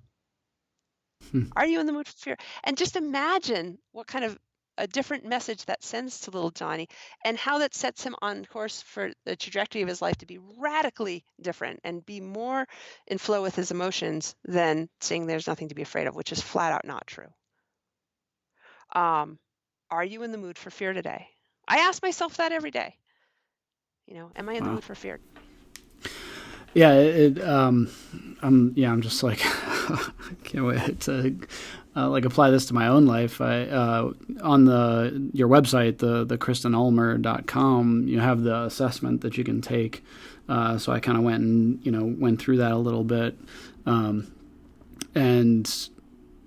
Hmm. Are you in the mood for fear? And just imagine what kind of a different message that sends to little Johnny, and how that sets him on course for the trajectory of his life to be radically different and be more in flow with his emotions than saying there's nothing to be afraid of, which is flat out not true. Um, are you in the mood for fear today? I ask myself that every day. Am I in the Wow. mood for fear? Yeah, I'm just like, I can't wait to like apply this to my own life. I on the your website, the KristenUlmer.com, you have the assessment that you can take. So I kind of went and went through that a little bit, and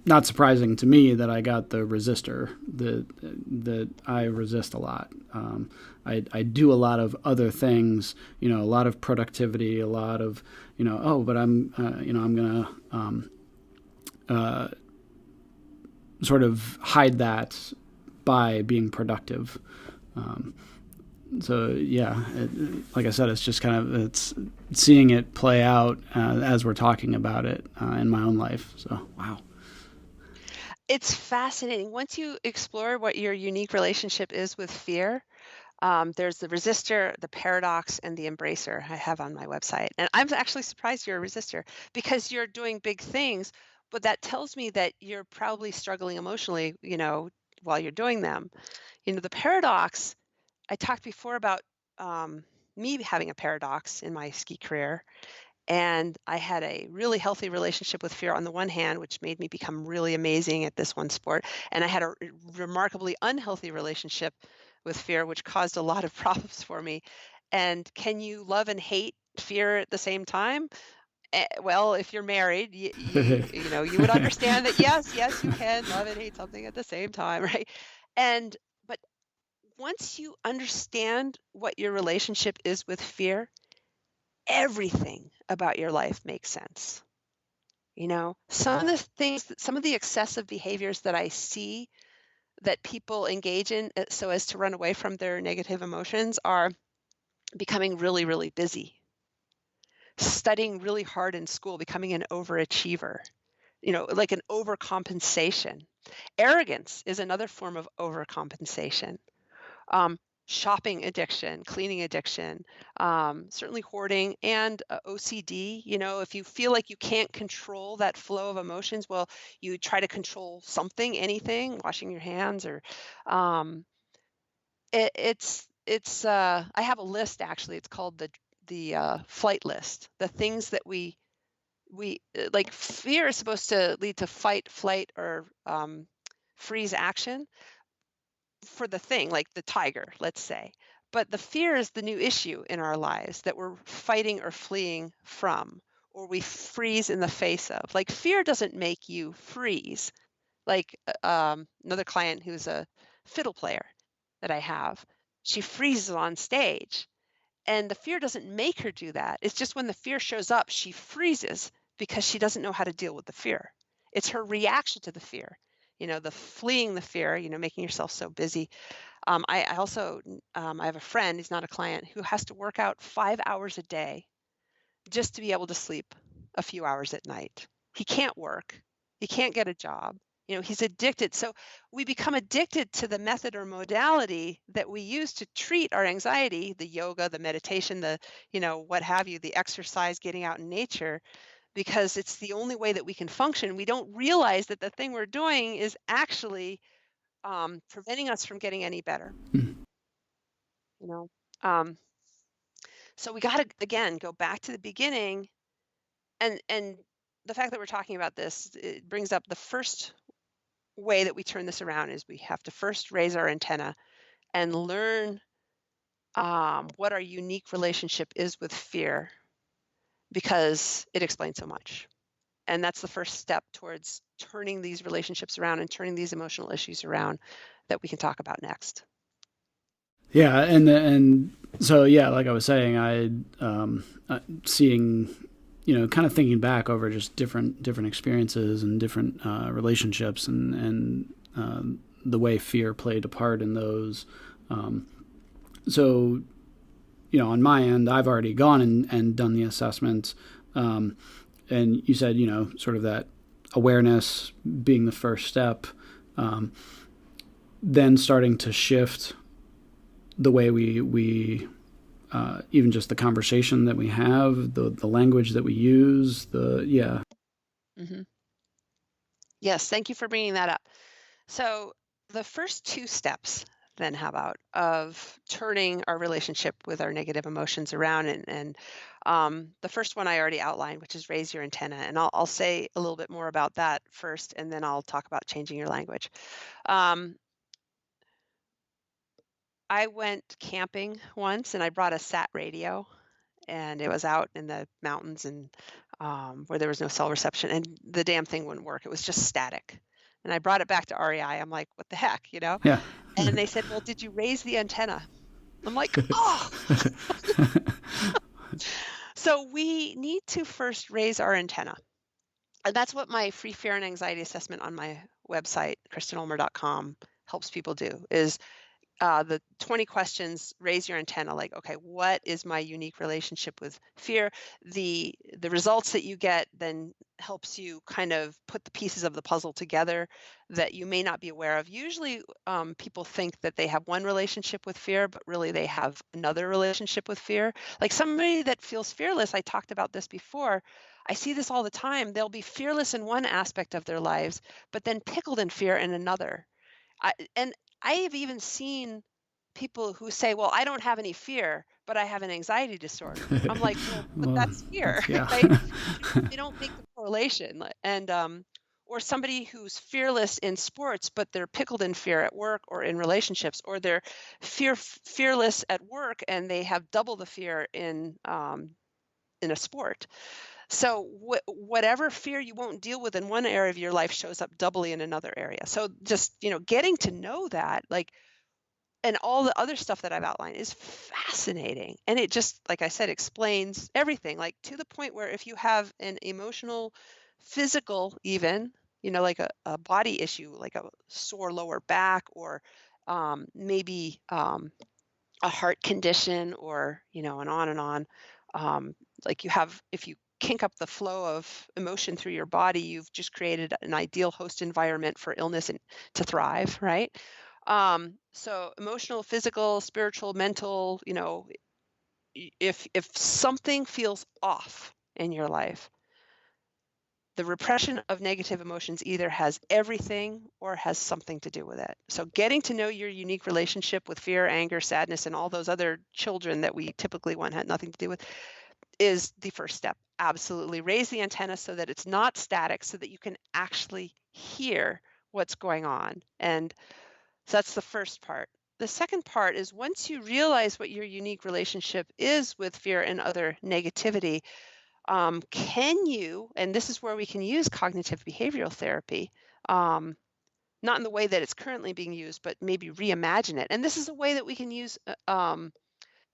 not surprising to me that I got the resistor. That I resist a lot. I do a lot of other things, a lot of productivity, a lot of, oh, but I'm gonna sort of hide that by being productive. Um, so yeah, like I said, it's just kind of it's seeing it play out as we're talking about it in my own life. So wow. It's fascinating. Once you explore what your unique relationship is with fear, there's the resistor, the paradox, and the embracer I have on my website. And I'm actually surprised you're a resistor because you're doing big things, but that tells me that you're probably struggling emotionally, while you're doing them. The paradox, I talked before about me having a paradox in my ski career. And I had a really healthy relationship with fear on the one hand, which made me become really amazing at this one sport. And I had a remarkably unhealthy relationship with fear, which caused a lot of problems for me. And can you love and hate fear at the same time? Well, if you're married, you would understand that yes, you can love and hate something at the same time, right? And but once you understand what your relationship is with fear, everything about your life makes sense. Some of the excessive behaviors that I see that people engage in so as to run away from their negative emotions are becoming really, really busy, studying really hard in school, becoming an overachiever, like an overcompensation. Arrogance is another form of overcompensation. um, Shopping addiction, cleaning addiction, certainly hoarding and OCD. If you feel like you can't control that flow of emotions, well, you try to control something, anything, washing your hands, or um, I have a list actually. It's called the flight list. The things that like fear is supposed to lead to fight, flight, or freeze action for the thing, like the tiger, let's say. But the fear is the new issue in our lives that we're fighting or fleeing from, or we freeze in the face of. Like fear doesn't make you freeze. Like another client who's a fiddle player that I have, she freezes on stage, and the fear doesn't make her do that. It's just when the fear shows up, she freezes because she doesn't know how to deal with the fear. It's her reaction to the fear. The fleeing the fear, making yourself so busy. I also I have a friend, he's not a client, who has to work out 5 hours a day just to be able to sleep a few hours at night. He can't work. He can't get a job. He's addicted. So we become addicted to the method or modality that we use to treat our anxiety, the yoga, the meditation, what have you, the exercise, getting out in nature, because it's the only way that we can function. We don't realize that the thing we're doing is actually preventing us from getting any better. you know um so we got to again go back to the beginning, and the fact that we're talking about this, it brings up the first way that we turn this around is we have to first raise our antenna and learn what our unique relationship is with fear, because it explains so much. And that's the first step towards turning these relationships around and turning these emotional issues around that we can talk about next. Yeah, and so yeah, like I was saying, seeing, kind of thinking back over just different experiences and different relationships, and the way fear played a part in those. So, on my end, I've already gone and done the assessment, and you said, sort of that awareness being the first step, then starting to shift the way we even just the conversation that we have, the language that we use, hmm Yes, thank you for bringing that up. So the first two steps, then, how about, of turning our relationship with our negative emotions around and The first one I already outlined, which is raise your antenna, and I'll say a little bit more about that first, and then I'll talk about changing your language. Um, I went camping once, and I brought a sat radio, and it was out in the mountains and where there was no cell reception, and the damn thing wouldn't work. It was just static. And I brought it back to REI. I'm like, what the heck, you know? Yeah. And they said, well, did you raise the antenna? I'm like, oh. So we need to first raise our antenna. And that's what my free fear and anxiety assessment on my website, KristenUlmer.com, helps people do is the 20 questions, raise your antenna, like, okay, what is my unique relationship with fear? The results that you get then helps you kind of put the pieces of the puzzle together that you may not be aware of. Usually people think that they have one relationship with fear, but really they have another relationship with fear. Like somebody that feels fearless, I talked about this before, I see this all the time. They'll be fearless in one aspect of their lives, but then pickled in fear in another. And I have even seen people who say, "Well, I don't have any fear, but I have an anxiety disorder." I'm like, "Well, but Well, that's fear, that's yeah. right?" They don't make the correlation. And or somebody who's fearless in sports, but they're pickled in fear at work or in relationships, or they're fearless at work and they have double the fear in a sport. So whatever fear you won't deal with in one area of your life shows up doubly in another area. So just, getting to know that, like, and all the other stuff that I've outlined is fascinating. And it just, like I said, explains everything, like to the point where if you have an emotional, physical, even, like a body issue, like a sore lower back, or maybe a heart condition, or and on and on, like if you kink up the flow of emotion through your body, you've just created an ideal host environment for illness and to thrive, right? So emotional, physical, spiritual, mental, if something feels off in your life, the repression of negative emotions either has everything or has something to do with it. So getting to know your unique relationship with fear, anger, sadness, and all those other children that we typically want had nothing to do with is the first step. Absolutely. Raise the antenna so that it's not static, so that you can actually hear what's going on. And so that's the first part. The second part is, once you realize what your unique relationship is with fear and other negativity, can you, and this is where we can use cognitive behavioral therapy, not in the way that it's currently being used, but maybe reimagine it. And this is a way that we can use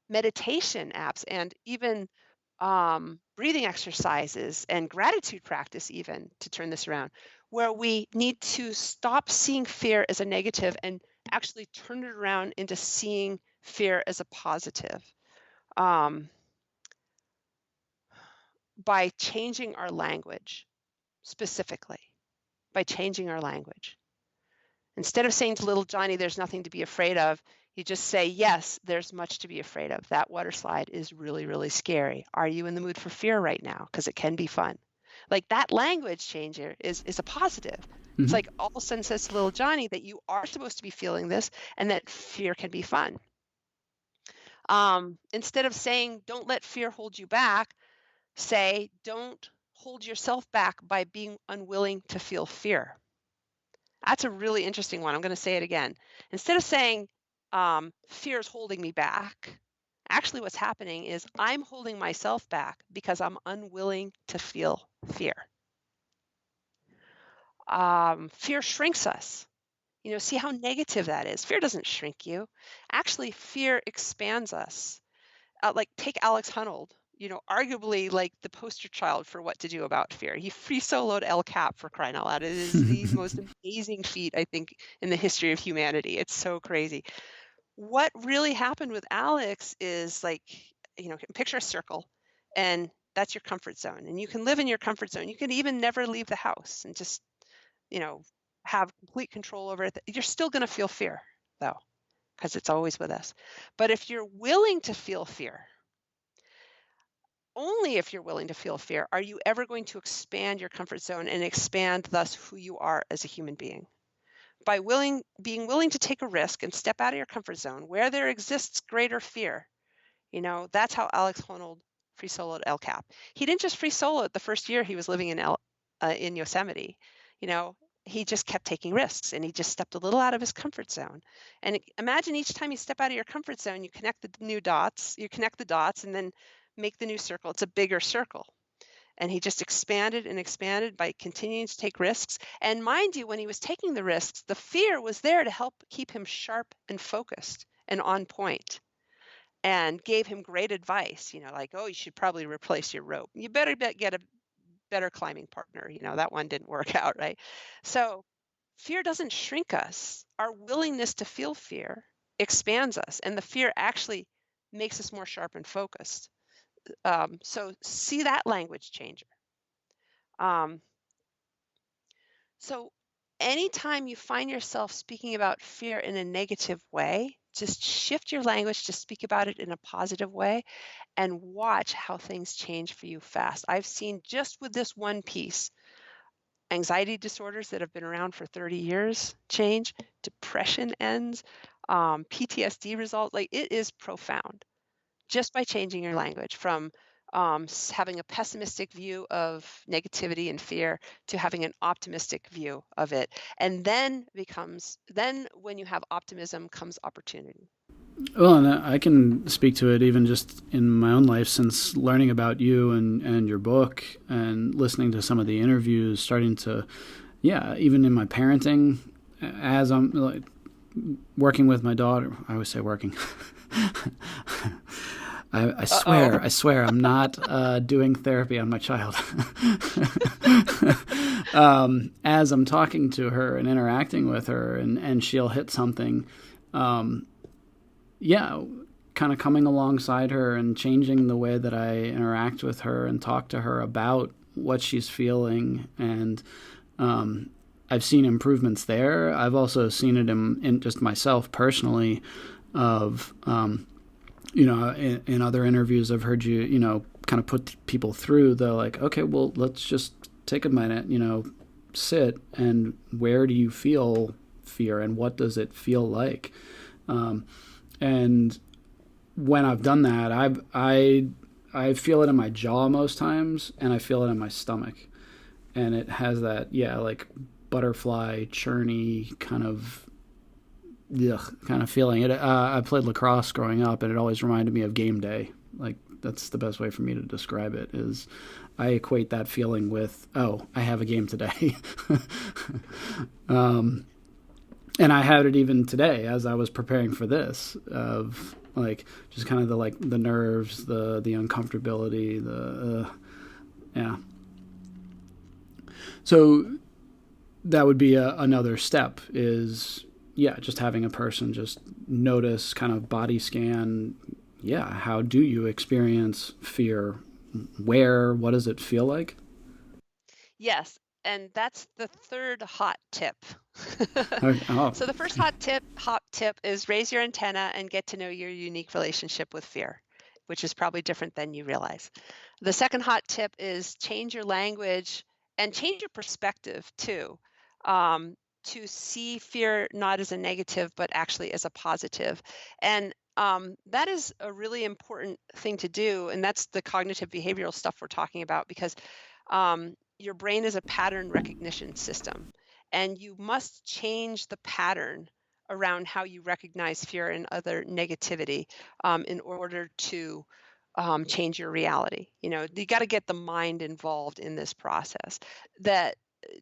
meditation apps and even breathing exercises and gratitude practice, even, to turn this around, where we need to stop seeing fear as a negative and actually turn it around into seeing fear as a positive. By changing our language, specifically, by changing our language. Instead of saying to little Johnny, there's nothing to be afraid of, you just say, yes, there's much to be afraid of. That water slide is really, really scary. Are you in the mood for fear right now? Because it can be fun. Like, that language changer is a positive. It's like all of a sudden says to little Johnny that you are supposed to be feeling this and that fear can be fun. Instead of saying, don't let fear hold you back, say, don't hold yourself back by being unwilling to feel fear. That's a really interesting one. I'm going to say it again. Instead of saying, fear is holding me back, actually what's happening is I'm holding myself back because I'm unwilling to feel fear. Fear shrinks us. See how negative that is. Fear doesn't shrink you. Actually, fear expands us. Like, take Alex Honnold, arguably like the poster child for what to do about fear. He free soloed El Cap, for crying out loud. It is the most amazing feat, I think, in the history of humanity. It's so crazy. What really happened with Alex is, like, picture a circle, and that's your comfort zone. And you can live in your comfort zone. You can even never leave the house and just, have complete control over it. You're still going to feel fear, though, because it's always with us. But if you're willing to feel fear, only if you're willing to feel fear are you ever going to expand your comfort zone and expand thus who you are as a human being. By being willing to take a risk and step out of your comfort zone where there exists greater fear, that's how Alex Honnold free soloed El Cap. He didn't just free solo it the first year he was living in Yosemite. You know, he just kept taking risks and he just stepped a little out of his comfort zone. And imagine each time you step out of your comfort zone, you connect the dots and then make the new circle. It's a bigger circle. And he just expanded and expanded by continuing to take risks. And mind you, when he was taking the risks, the fear was there to help keep him sharp and focused and on point, and gave him great advice, like, oh, you should probably replace your rope. You better get a better climbing partner. That one didn't work out, right? So fear doesn't shrink us. Our willingness to feel fear expands us, and the fear actually makes us more sharp and focused. So see that language changer. Um, so anytime you find yourself speaking about fear in a negative way, just shift your language to speak about it in a positive way and watch how things change for you fast. I've seen just with this one piece, anxiety disorders that have been around for 30 years change, depression ends, PTSD result. Like, it is profound just by changing your language from having a pessimistic view of negativity and fear to having an optimistic view of it. And then when you have optimism comes opportunity. Well, and I can speak to it even just in my own life since learning about you and your book and listening to some of the interviews, starting to, yeah, even in my parenting, as I'm like, working with my daughter. I always say working. I swear, I'm not doing therapy on my child. As I'm talking to her and interacting with her, and she'll hit something, yeah, kind of coming alongside her and changing the way that I interact with her and talk to her about what she's feeling. And I've seen improvements there. I've also seen it in just myself personally of, in other interviews I've heard you, kind of put people through the like, okay, well, let's just take a minute, sit, and where do you feel fear and what does it feel like? And when I've done that, I feel it in my jaw most times, and I feel it in my stomach, and it has that like butterfly, churny kind of feeling. It. I played lacrosse growing up, and it always reminded me of game day. Like, that's the best way for me to describe it. Is I equate that feeling with, oh, I have a game today. And I had it even today as I was preparing for this, of like just kind of the nerves, the uncomfortability, yeah. So that would be another step is, just having a person just notice, kind of body scan, how do you experience fear? What does it feel like? Yes, and that's the third hot tip. Oh. So the first hot tip is raise your antenna and get to know your unique relationship with fear, which is probably different than you realize. The second hot tip is change your language and change your perspective too, to see fear not as a negative, but actually as a positive. And that is a really important thing to do. And that's the cognitive behavioral stuff we're talking about, because your brain is a pattern recognition system, and you must change the pattern around how you recognize fear and other negativity in order to change your reality. You got to get the mind involved in this process. That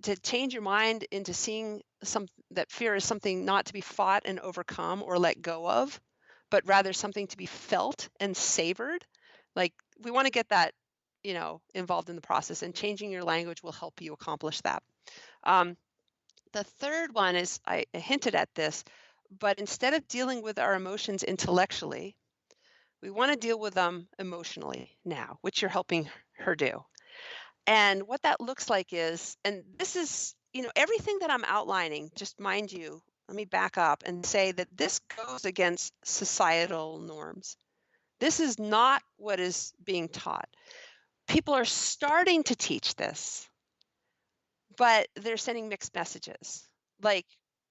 to change your mind into seeing that fear is something not to be fought and overcome or let go of, but rather something to be felt and savored. Like, we want to get that involved in the process, and changing your language will help you accomplish that. The third one is, I hinted at this, but instead of dealing with our emotions intellectually, we want to deal with them emotionally now, which you're helping her do. And what that looks like is, and this is, everything that I'm outlining, just mind you, let me back up and say that this goes against societal norms. This is not what is being taught. People are starting to teach this, but they're sending mixed messages. Like,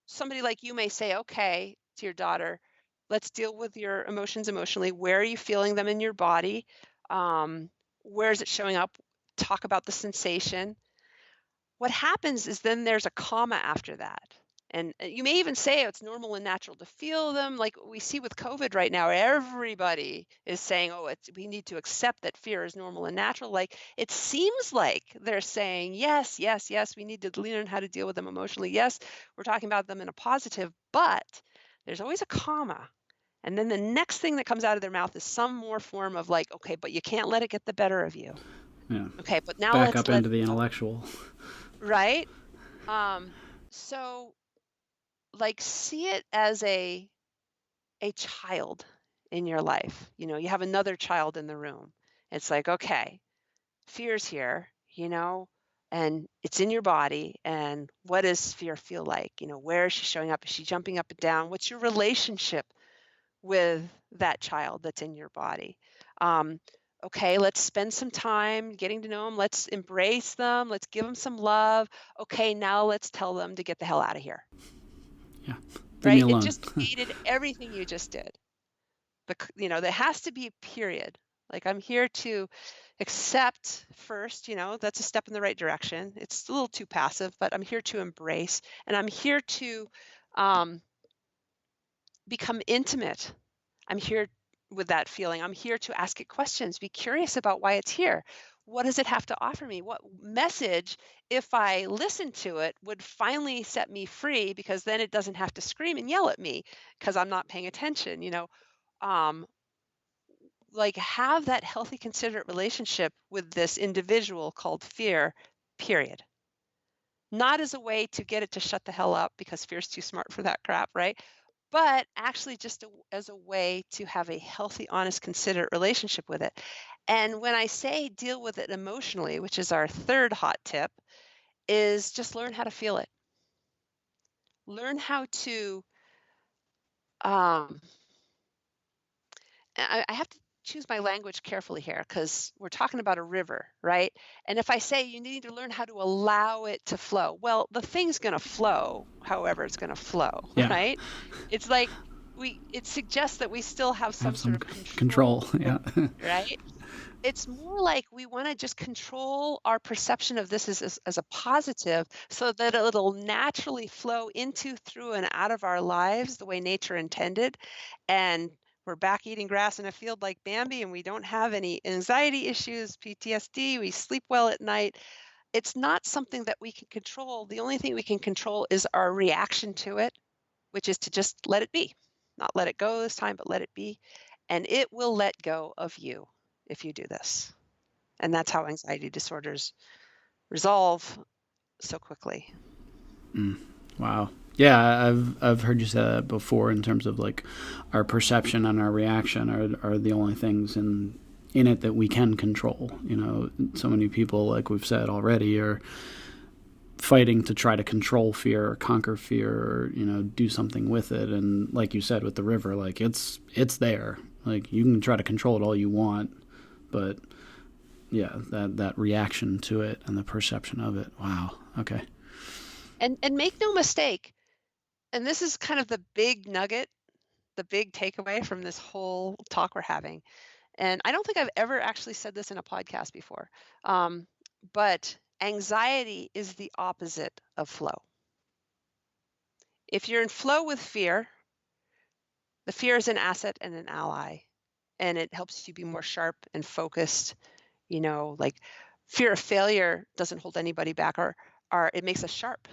somebody like you may say, okay, to your daughter, let's deal with your emotions emotionally. Where are you feeling them in your body? Where is it showing up? Talk about the sensation. What happens is then there's a comma after that. And you may even say it's normal and natural to feel them. Like we see with COVID right now, everybody is saying, oh, we need to accept that fear is normal and natural. Like it seems like they're saying, yes, yes, yes, we need to learn how to deal with them emotionally. Yes, we're talking about them in a positive, but there's always a comma. And then the next thing that comes out of their mouth is some more form of like, okay, but you can't let it get the better of you. Yeah. Okay, but now Back let's up let into it the go. intellectual. Right? So like see it as a child in your life. You have another child in the room. It's like, okay, fear's here, and it's in your body. And what does fear feel like? Where is she showing up? Is she jumping up and down? What's your relationship with that child that's in your body? Um, okay, let's spend some time getting to know them. Let's embrace them. Let's give them some love. Okay, now let's tell them to get the hell out of here. Yeah. Leave me Right? It alone. just negated everything you just did. There has to be a period. Like I'm here to accept first, that's a step in the right direction. It's a little too passive, but I'm here to embrace, and I'm here to um, become intimate. I'm here with that feeling. I'm here to ask it questions, be curious about why it's here. What does it have to offer me? What message, if I listen to it, would finally set me free, because then it doesn't have to scream and yell at me because I'm not paying attention, um, like have that healthy, considerate relationship with this individual called fear, period. Not as a way to get it to shut the hell up because fear's too smart for that crap, right? But actually just as a way to have a healthy, honest, considerate relationship with it. And when I say deal with it emotionally, which is our third hot tip, is just learn how to feel it. Learn how to um, I have to choose my language carefully here because we're talking about a river, right? And if I say you need to learn how to allow it to flow, well, the thing's going to flow however it's going to flow, Yeah. right? It's like it suggests that we still have some Have sort some of control, control. Yeah. right? It's more like we want to just control our perception of this as a positive so that it'll naturally flow into, through, and out of our lives the way nature intended. And we're back eating grass in a field like Bambi, and we don't have any anxiety issues, PTSD, we sleep well at night. It's not something that we can control. The only thing we can control is our reaction to it, which is to just let it be. Not let it go this time, but let it be. And it will let go of you if you do this. And that's how anxiety disorders resolve so quickly. Wow. Yeah, I've heard you say that before in terms of like our perception and our reaction are the only things in it that we can control. So many people, like we've said already, are fighting to try to control fear or conquer fear or do something with it. And like you said with the river, like it's there. Like you can try to control it all you want, but yeah, that reaction to it and the perception of it. Wow. Okay. And make no mistake, and this is kind of the big nugget, the big takeaway from this whole talk we're having. And I don't think I've ever actually said this in a podcast before. But anxiety is the opposite of flow. If you're in flow with fear, the fear is an asset and an ally, and it helps you be more sharp and focused. Like fear of failure doesn't hold anybody back, or it makes us sharp.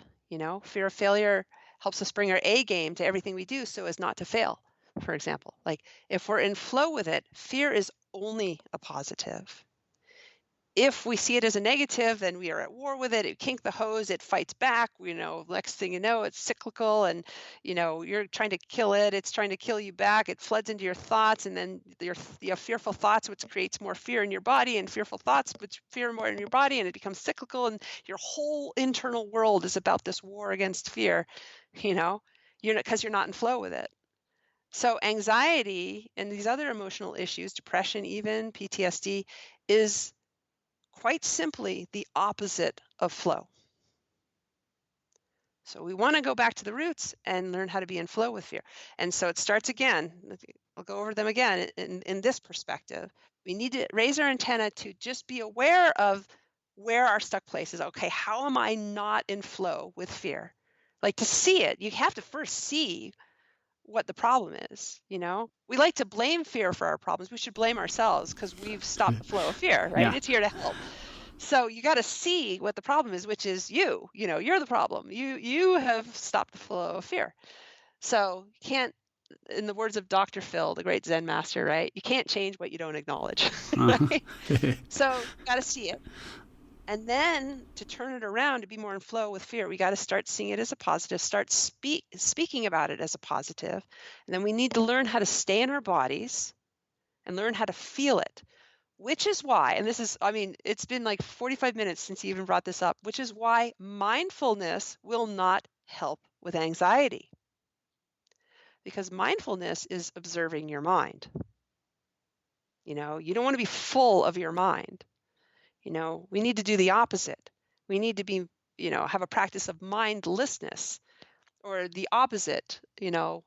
Fear of failure helps us bring our A game to everything we do so as not to fail. For example, like if we're in flow with it, fear is only a positive. If we see it as a negative, then we are at war with it. It kink the hose, it fights back. Next thing you know, it's cyclical, and you're trying to kill it. It's trying to kill you back. It floods into your thoughts, and then you have fearful thoughts, which creates more fear in your body, and fearful thoughts, which fear more in your body, and it becomes cyclical. And your whole internal world is about this war against fear. Because you're not in flow with it. So anxiety and these other emotional issues, depression, even PTSD, is quite simply the opposite of flow. So we want to go back to the roots and learn how to be in flow with fear. And so it starts again. I'll go over them again in this perspective. We need to raise our antenna to just be aware of where our stuck place is. Okay, how am I not in flow with fear? Like, to see it, you have to first see what the problem is, you know? We like to blame fear for our problems. We should blame ourselves because we've stopped the flow of fear, right? Yeah. It's here to help. So you got to see what the problem is, which is you know, you're the problem. You have stopped the flow of fear. So you can't, in the words of Dr. Phil, the great Zen master, right? You can't change what you don't acknowledge, Uh-huh. right? So you got to see it. And then to turn it around, to be more in flow with fear, we got to start seeing it as a positive, start speaking about it as a positive. And then we need to learn how to stay in our bodies and learn how to feel it, which is why, and this is, I mean, it's been like 45 minutes since you even brought this up, which is why mindfulness will not help with anxiety, because mindfulness is observing your mind. You know, you don't want to be full of your mind. You know, we need to do the opposite. We need to be, you know, have a practice of mindlessness, or the opposite, you know,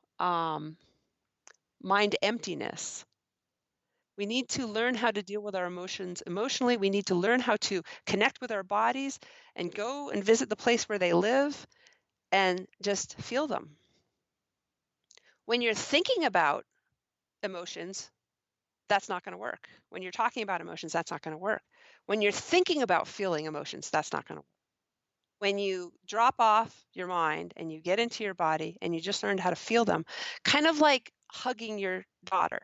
mind emptiness. We need to learn how to deal with our emotions emotionally. We need to learn how to connect with our bodies and go and visit the place where they live and just feel them. When you're thinking about emotions, that's not going to work. When you're talking about emotions, that's not going to work. When you're thinking about feeling emotions, that's not going to work. When you drop off your mind and you get into your body and you just learn how to feel them, kind of like hugging your daughter,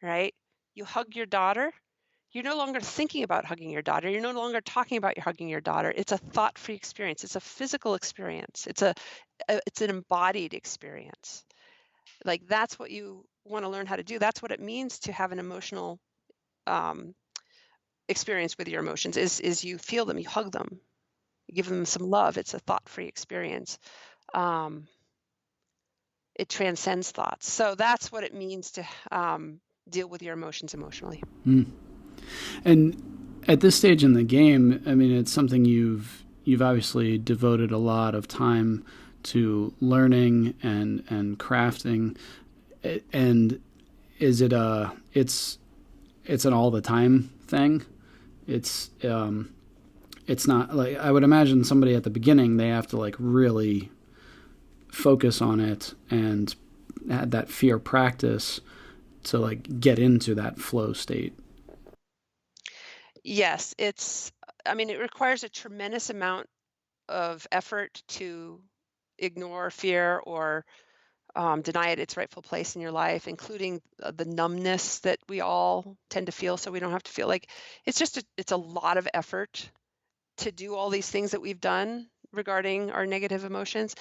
right? You hug your daughter, you're no longer thinking about hugging your daughter. You're no longer talking about hugging your daughter. It's a thought-free experience. It's a physical experience. It's an embodied experience. Like, that's what you want to learn how to do. That's what it means to have an emotional um, experience with your emotions. Is you feel them, you hug them, you give them some love. It's a thought-free experience. Um, it transcends thoughts. So that's what it means to deal with your emotions emotionally. And at this stage in the game, I mean, it's something you've obviously devoted a lot of time to learning and crafting. And is it it's an all the time thing? It's it's not like, I would imagine somebody at the beginning, they have to like really focus on it and add that fear practice to like get into that flow state. Yes, I mean, it requires a tremendous amount of effort to ignore fear or deny it its rightful place in your life, including the numbness that we all tend to feel, so we don't have to feel like it's a lot of effort to do all these things that we've done regarding our negative emotions.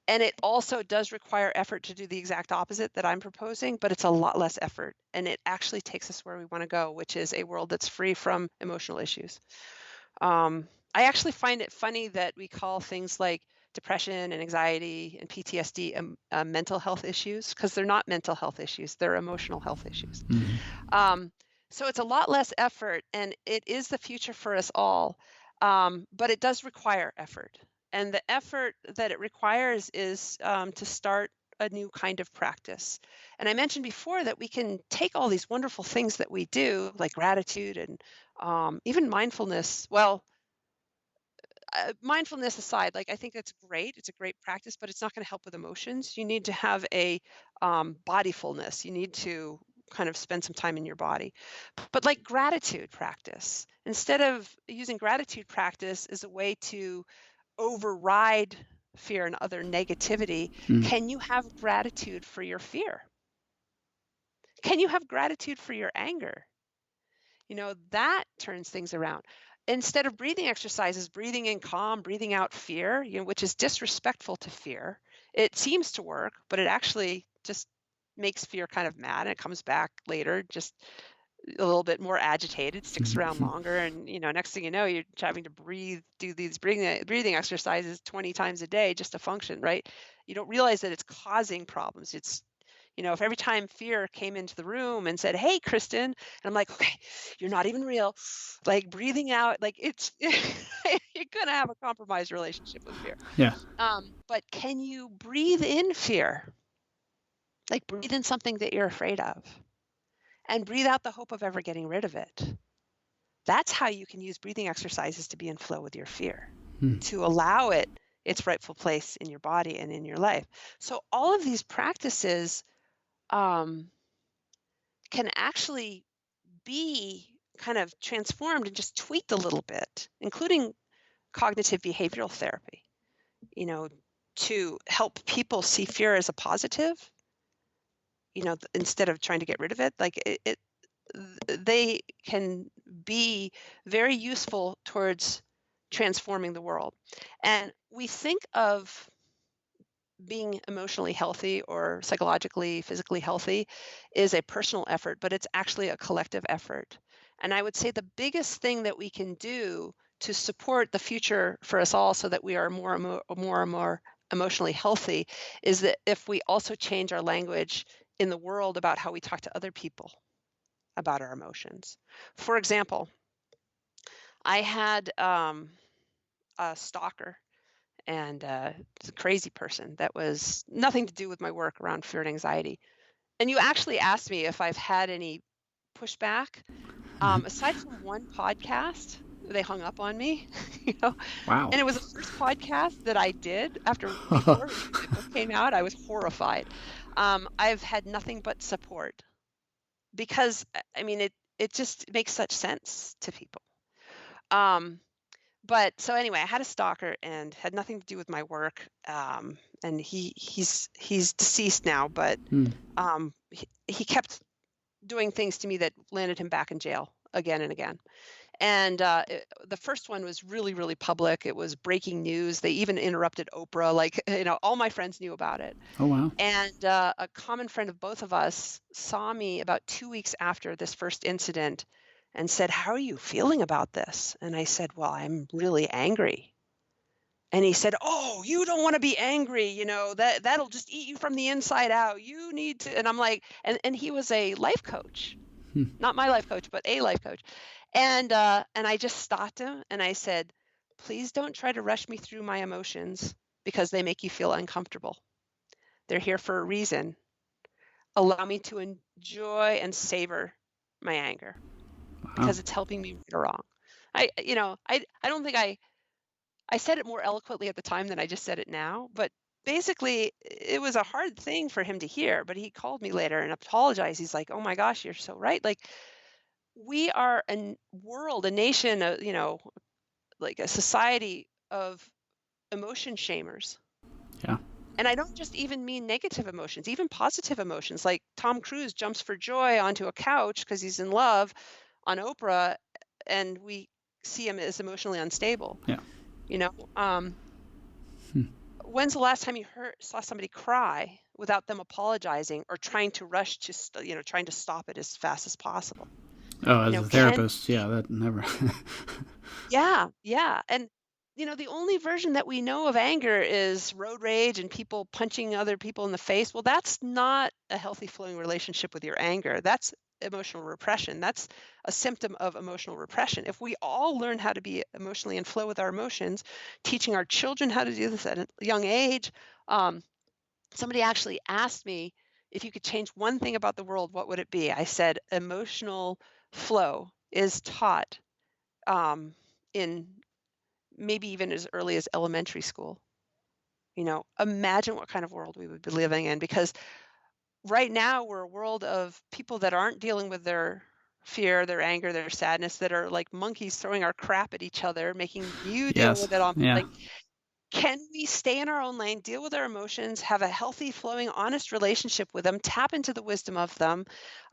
And it also does require effort to do the exact opposite that I'm proposing, but it's a lot less effort. And it actually takes us where we want to go, which is a world that's free from emotional issues. I actually find it funny that we call things like depression and anxiety and PTSD mental health issues, because they're not mental health issues, they're emotional health issues. Um, so it's a lot less effort, and it is the future for us all, but it does require effort. And the effort that it requires is to start a new kind of practice. And I mentioned before that we can take all these wonderful things that we do, like gratitude and even mindfulness. Well, mindfulness aside, like, I think that's great. It's a great practice, but it's not going to help with emotions. You need to have a bodyfulness. You need to kind of spend some time in your body. But like gratitude practice, instead of using gratitude practice as a way to override fear and other negativity, can you have gratitude for your fear? Can you have gratitude for your anger? You know, that turns things around. Instead of breathing exercises, breathing in calm, breathing out fear, you know, which is disrespectful to fear. It seems to work, but it actually just makes fear kind of mad, and it comes back later just a little bit more agitated, sticks around longer, and you know, next thing you know, you're having to do these breathing exercises 20 times a day just to function, right? You don't realize that it's causing problems. If every time fear came into the room and said, "Hey, Kristen," and I'm like, "Okay, you're not even real," like breathing out, like it's you're gonna have a compromised relationship with fear. Yeah. But can you breathe in fear? Like breathe in something that you're afraid of, and breathe out the hope of ever getting rid of it. That's how you can use breathing exercises to be in flow with your fear, to allow it its rightful place in your body and in your life. So all of these practices um, can actually be kind of transformed and just tweaked a little bit, including cognitive behavioral therapy, you know, to help people see fear as a positive, instead of trying to get rid of it. Like they can be very useful towards transforming the world. And we think of being emotionally healthy or psychologically, physically healthy is a personal effort, but it's actually a collective effort. And I would say the biggest thing that we can do to support the future for us all so that we are more and more emotionally healthy is that if we also change our language in the world about how we talk to other people about our emotions. For example, I had a stalker and it's a crazy person that was nothing to do with my work around fear and anxiety. And you actually asked me if I've had any pushback. Aside from one podcast, they hung up on me, you know, Wow. and it was the first podcast that I did before the book came out. I was horrified. I've had nothing but support because I mean it just makes such sense to people. Um, but so anyway, I had a stalker and had nothing to do with my work. And he's deceased now, but he kept doing things to me that landed him back in jail again and again. And the first one was really, really public. It was breaking news. They even interrupted Oprah. Like, all my friends knew about it. Oh, wow. And a common friend of both of us saw me about 2 weeks after this first incident and said, "How are you feeling about this?" And I said, "Well, I'm really angry." And he said, "Oh, you don't want to be angry. That'll just eat you from the inside out. You need to." And I'm like, and he was a life coach, not my life coach, but a life coach. And I just stopped him and I said, "Please don't try to rush me through my emotions because they make you feel uncomfortable. They're here for a reason. Allow me to enjoy and savor my anger Wow. because it's helping me right or wrong." I don't think I said it more eloquently at the time than I just said it now, but basically it was a hard thing for him to hear, but he called me later and apologized. He's like, "Oh my gosh, you're so right." Like we are a nation, like a society of emotion shamers. Yeah. And I don't just even mean negative emotions, even positive emotions. Like Tom Cruise jumps for joy onto a couch because he's in love on Oprah, and we see him as emotionally unstable. Yeah. You know, when's the last time you saw somebody cry without them apologizing or trying to rush to, trying to stop it as fast as possible? Oh, as a Can therapist, yeah, that never. Yeah, yeah. And the only version that we know of anger is road rage and people punching other people in the face. Well, that's not a healthy flowing relationship with your anger. That's emotional repression. That's a symptom of emotional repression. If we all learn how to be emotionally in flow with our emotions, teaching our children how to do this at a young age, somebody actually asked me, if you could change one thing about the world, what would it be? I said emotional flow is taught in maybe even as early as elementary school. Imagine what kind of world we would be living in, because right now we're a world of people that aren't dealing with their fear, their anger, their sadness, that are like monkeys throwing our crap at each other, making you deal Yes. with it on Yeah. like, can we stay in our own lane, deal with our emotions, have a healthy, flowing, honest relationship with them, tap into the wisdom of them,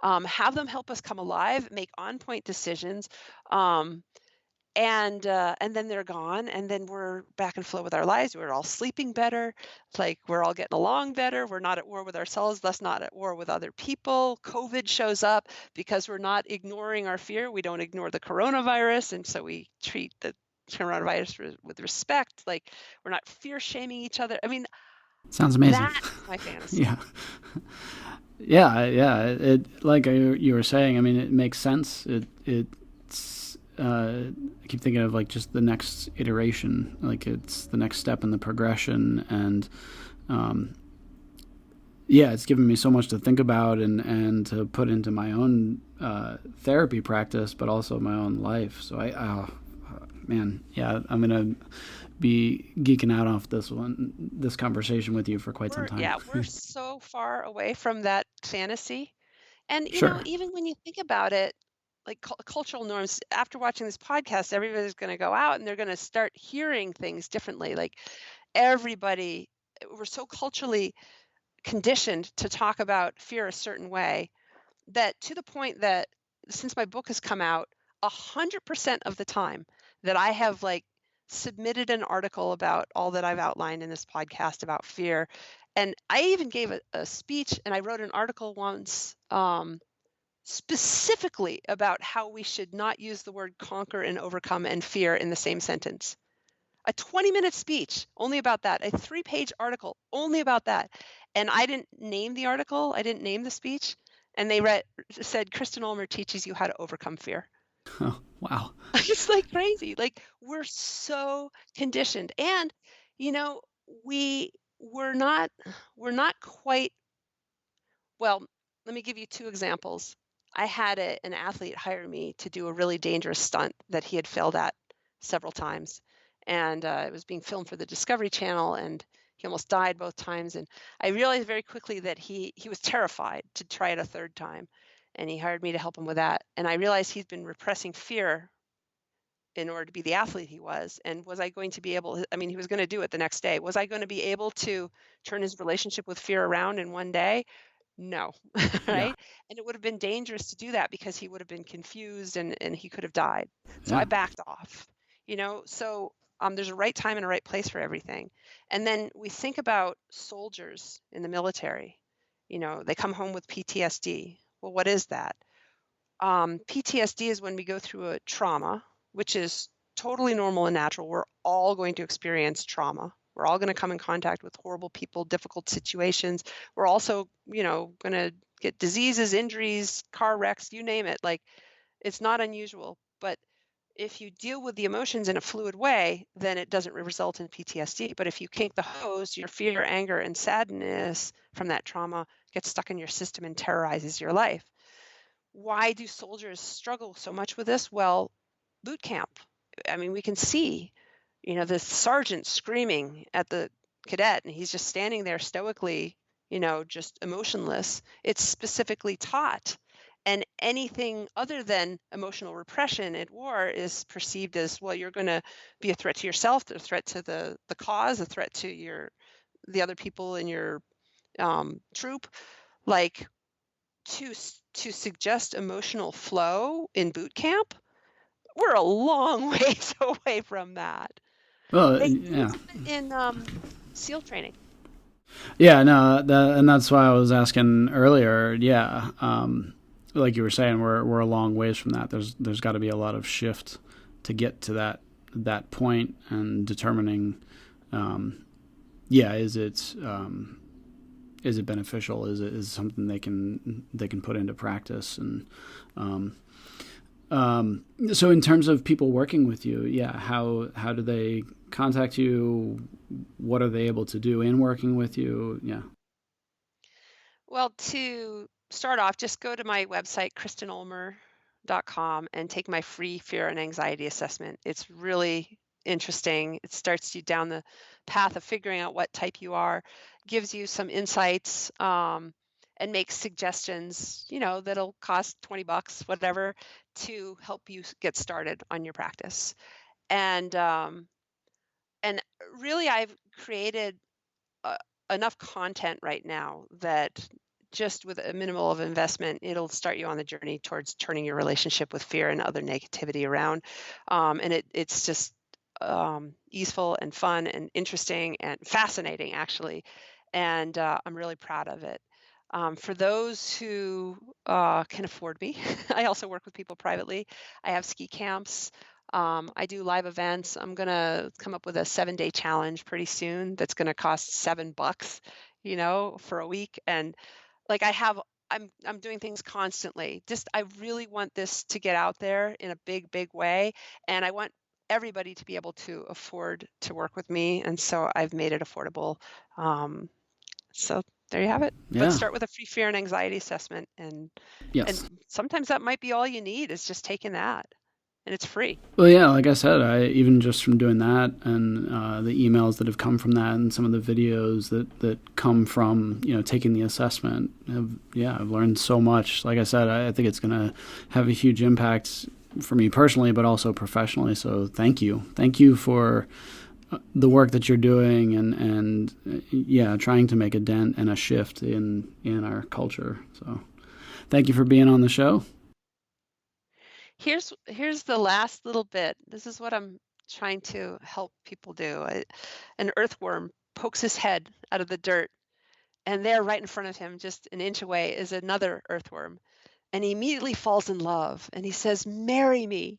have them help us come alive, make on-point decisions, and then they're gone, and then we're back in flow with our lives. We're all sleeping better, like we're all getting along better. We're not at war with ourselves, thus not at war with other people. COVID shows up because we're not ignoring our fear. We don't ignore the coronavirus, and so we treat the coronavirus with respect. Like we're not fear shaming each other. I mean, Sounds amazing. that's my fantasy. Yeah. Yeah. It like you were saying. I mean, it makes sense. It's. I keep thinking of like just the next iteration, like it's the next step in the progression, and um, yeah, it's given me so much to think about and to put into my own therapy practice, but also my own life. So man, yeah, I'm gonna be geeking out off this conversation with you for quite some time. We're so far away from that fantasy. And, Sure. even when you think about it, like cultural norms, after watching this podcast, everybody's going to go out and they're going to start hearing things differently. Like everybody, we're so culturally conditioned to talk about fear a certain way that to the point that since my book has come out, 100% of the time that I have like submitted an article about all that I've outlined in this podcast about fear. And I even gave a speech and I wrote an article once specifically about how we should not use the word conquer and overcome and fear in the same sentence. A 20-minute speech only about that, a 3-page article only about that. And I didn't name the article, I didn't name the speech. And they said, Kristen Ulmer teaches you how to overcome fear. Oh, wow. It's like crazy. Like we're so conditioned. And, you know, we we're not quite well, let me give you 2 examples. I had an athlete hire me to do a really dangerous stunt that he had failed at several times, and it was being filmed for the Discovery Channel, and he almost died both times. And I realized very quickly that he was terrified to try it a third time, and he hired me to help him with that. And I realized he'd been repressing fear in order to be the athlete he was. And was I going to be able? I mean, he was going to do it the next day. Was I going to be able to turn his relationship with fear around in one day? No, Yeah. right? And it would have been dangerous to do that because he would have been confused and he could have died. So I Yeah. backed off, So there's a right time and a right place for everything. And then we think about soldiers in the military. They come home with PTSD. Well, what is that? PTSD is when we go through a trauma, which is totally normal and natural. We're all going to experience trauma. We're all going to come in contact with horrible people, difficult situations. We're also, going to get diseases, injuries, car wrecks, you name it. Like it's not unusual. But if you deal with the emotions in a fluid way, then it doesn't result in PTSD. But if you kink the hose, your fear, anger, and sadness from that trauma gets stuck in your system and terrorizes your life. Why do soldiers struggle so much with this? Well, boot camp. I mean, we can see, the sergeant screaming at the cadet, and he's just standing there stoically, just emotionless. It's specifically taught. And anything other than emotional repression at war is perceived as, well, you're going to be a threat to yourself, a threat to the cause, a threat to the other people in your troop. Like to suggest emotional flow in boot camp, we're a long ways away from that. Well, They yeah. use it in SEAL training. Yeah, no, and that's why I was asking earlier. Yeah, like you were saying, we're a long ways from that. There's got to be a lot of shift to get to that point and determining, yeah, is it beneficial? Is it something they can put into practice? And um, so in terms of people working with you, yeah, how do they contact you? What are they able to do in working with you? Yeah. Well, to start off, just go to my website, KristenUlmer.com, and take my free fear and anxiety assessment. It's really interesting. It starts you down the path of figuring out what type you are, gives you some insights, and makes suggestions, that'll cost 20 bucks, whatever, to help you get started on your practice. And and really, I've created uh, enough content right now that just with a minimal of investment, it'll start you on the journey towards turning your relationship with fear and other negativity around. And it's just easeful and fun and interesting and fascinating, actually. And I'm really proud of it. For those who can afford me, I also work with people privately. I have ski camps. I do live events. I'm gonna come up with a 7-day challenge pretty soon that's gonna cost $7, for a week. And like I'm doing things constantly. Just I really want this to get out there in a big way, and I want everybody to be able to afford to work with me, and so I've made it affordable. Um, so there you have it. But Yeah. start with a free fear and anxiety assessment, and Yes. sometimes that might be all you need is just taking that, and it's free. Well, yeah, like I said, I even just from doing that and the emails that have come from that and some of the videos that come from taking the assessment, I've learned so much. Like I said, I think it's going to have a huge impact for me personally, but also professionally. So thank you for the work that you're doing and trying to make a dent and a shift in our culture. So thank you for being on the show. Here's the last little bit. This is what I'm trying to help people do. An earthworm pokes his head out of the dirt, and there, right in front of him, just an inch away, is another earthworm. And he immediately falls in love, and he says, "Marry me."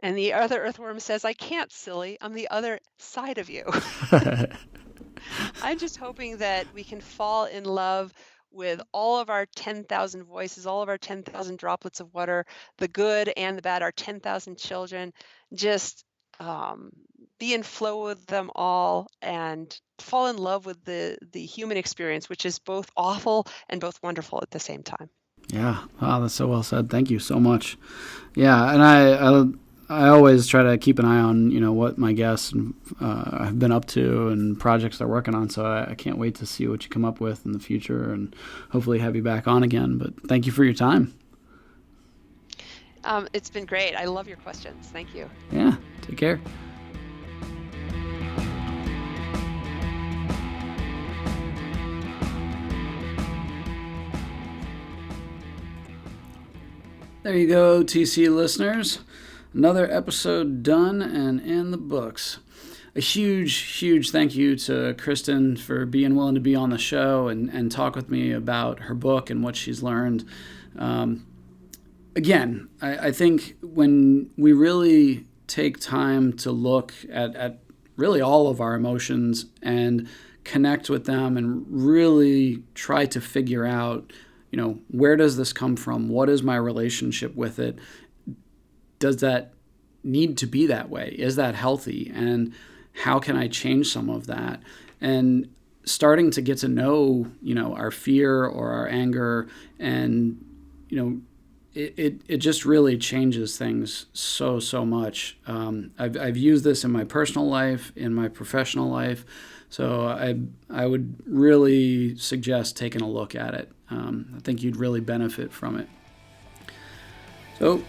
And the other earthworm says, "I can't, silly. I'm the other side of you." I'm just hoping that we can fall in love with all of our 10,000 voices, all of our 10,000 droplets of water, the good and the bad, our 10,000 children, just um, be in flow with them all and fall in love with the human experience, which is both awful and both wonderful at the same time. Yeah, wow, that's so well said. Thank you so much. Yeah, and I always try to keep an eye on what my guests have been up to and projects they're working on. So I can't wait to see what you come up with in the future, and hopefully have you back on again. But thank you for your time. It's been great. I love your questions. Thank you. Yeah, take care. There you go, TC listeners. Another episode done and in the books. A huge thank you to Kristen for being willing to be on the show and talk with me about her book and what she's learned. Again, I think when we really take time to look at really all of our emotions and connect with them and really try to figure out, where does this come from? What is my relationship with it? Does that need to be that way? Is that healthy? And how can I change some of that? And starting to get to know, our fear or our anger, and, it just really changes things so much. I've used this in my personal life, in my professional life. So I would really suggest taking a look at it. I think you'd really benefit from it. So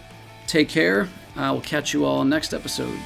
take care. I will catch you all next episode.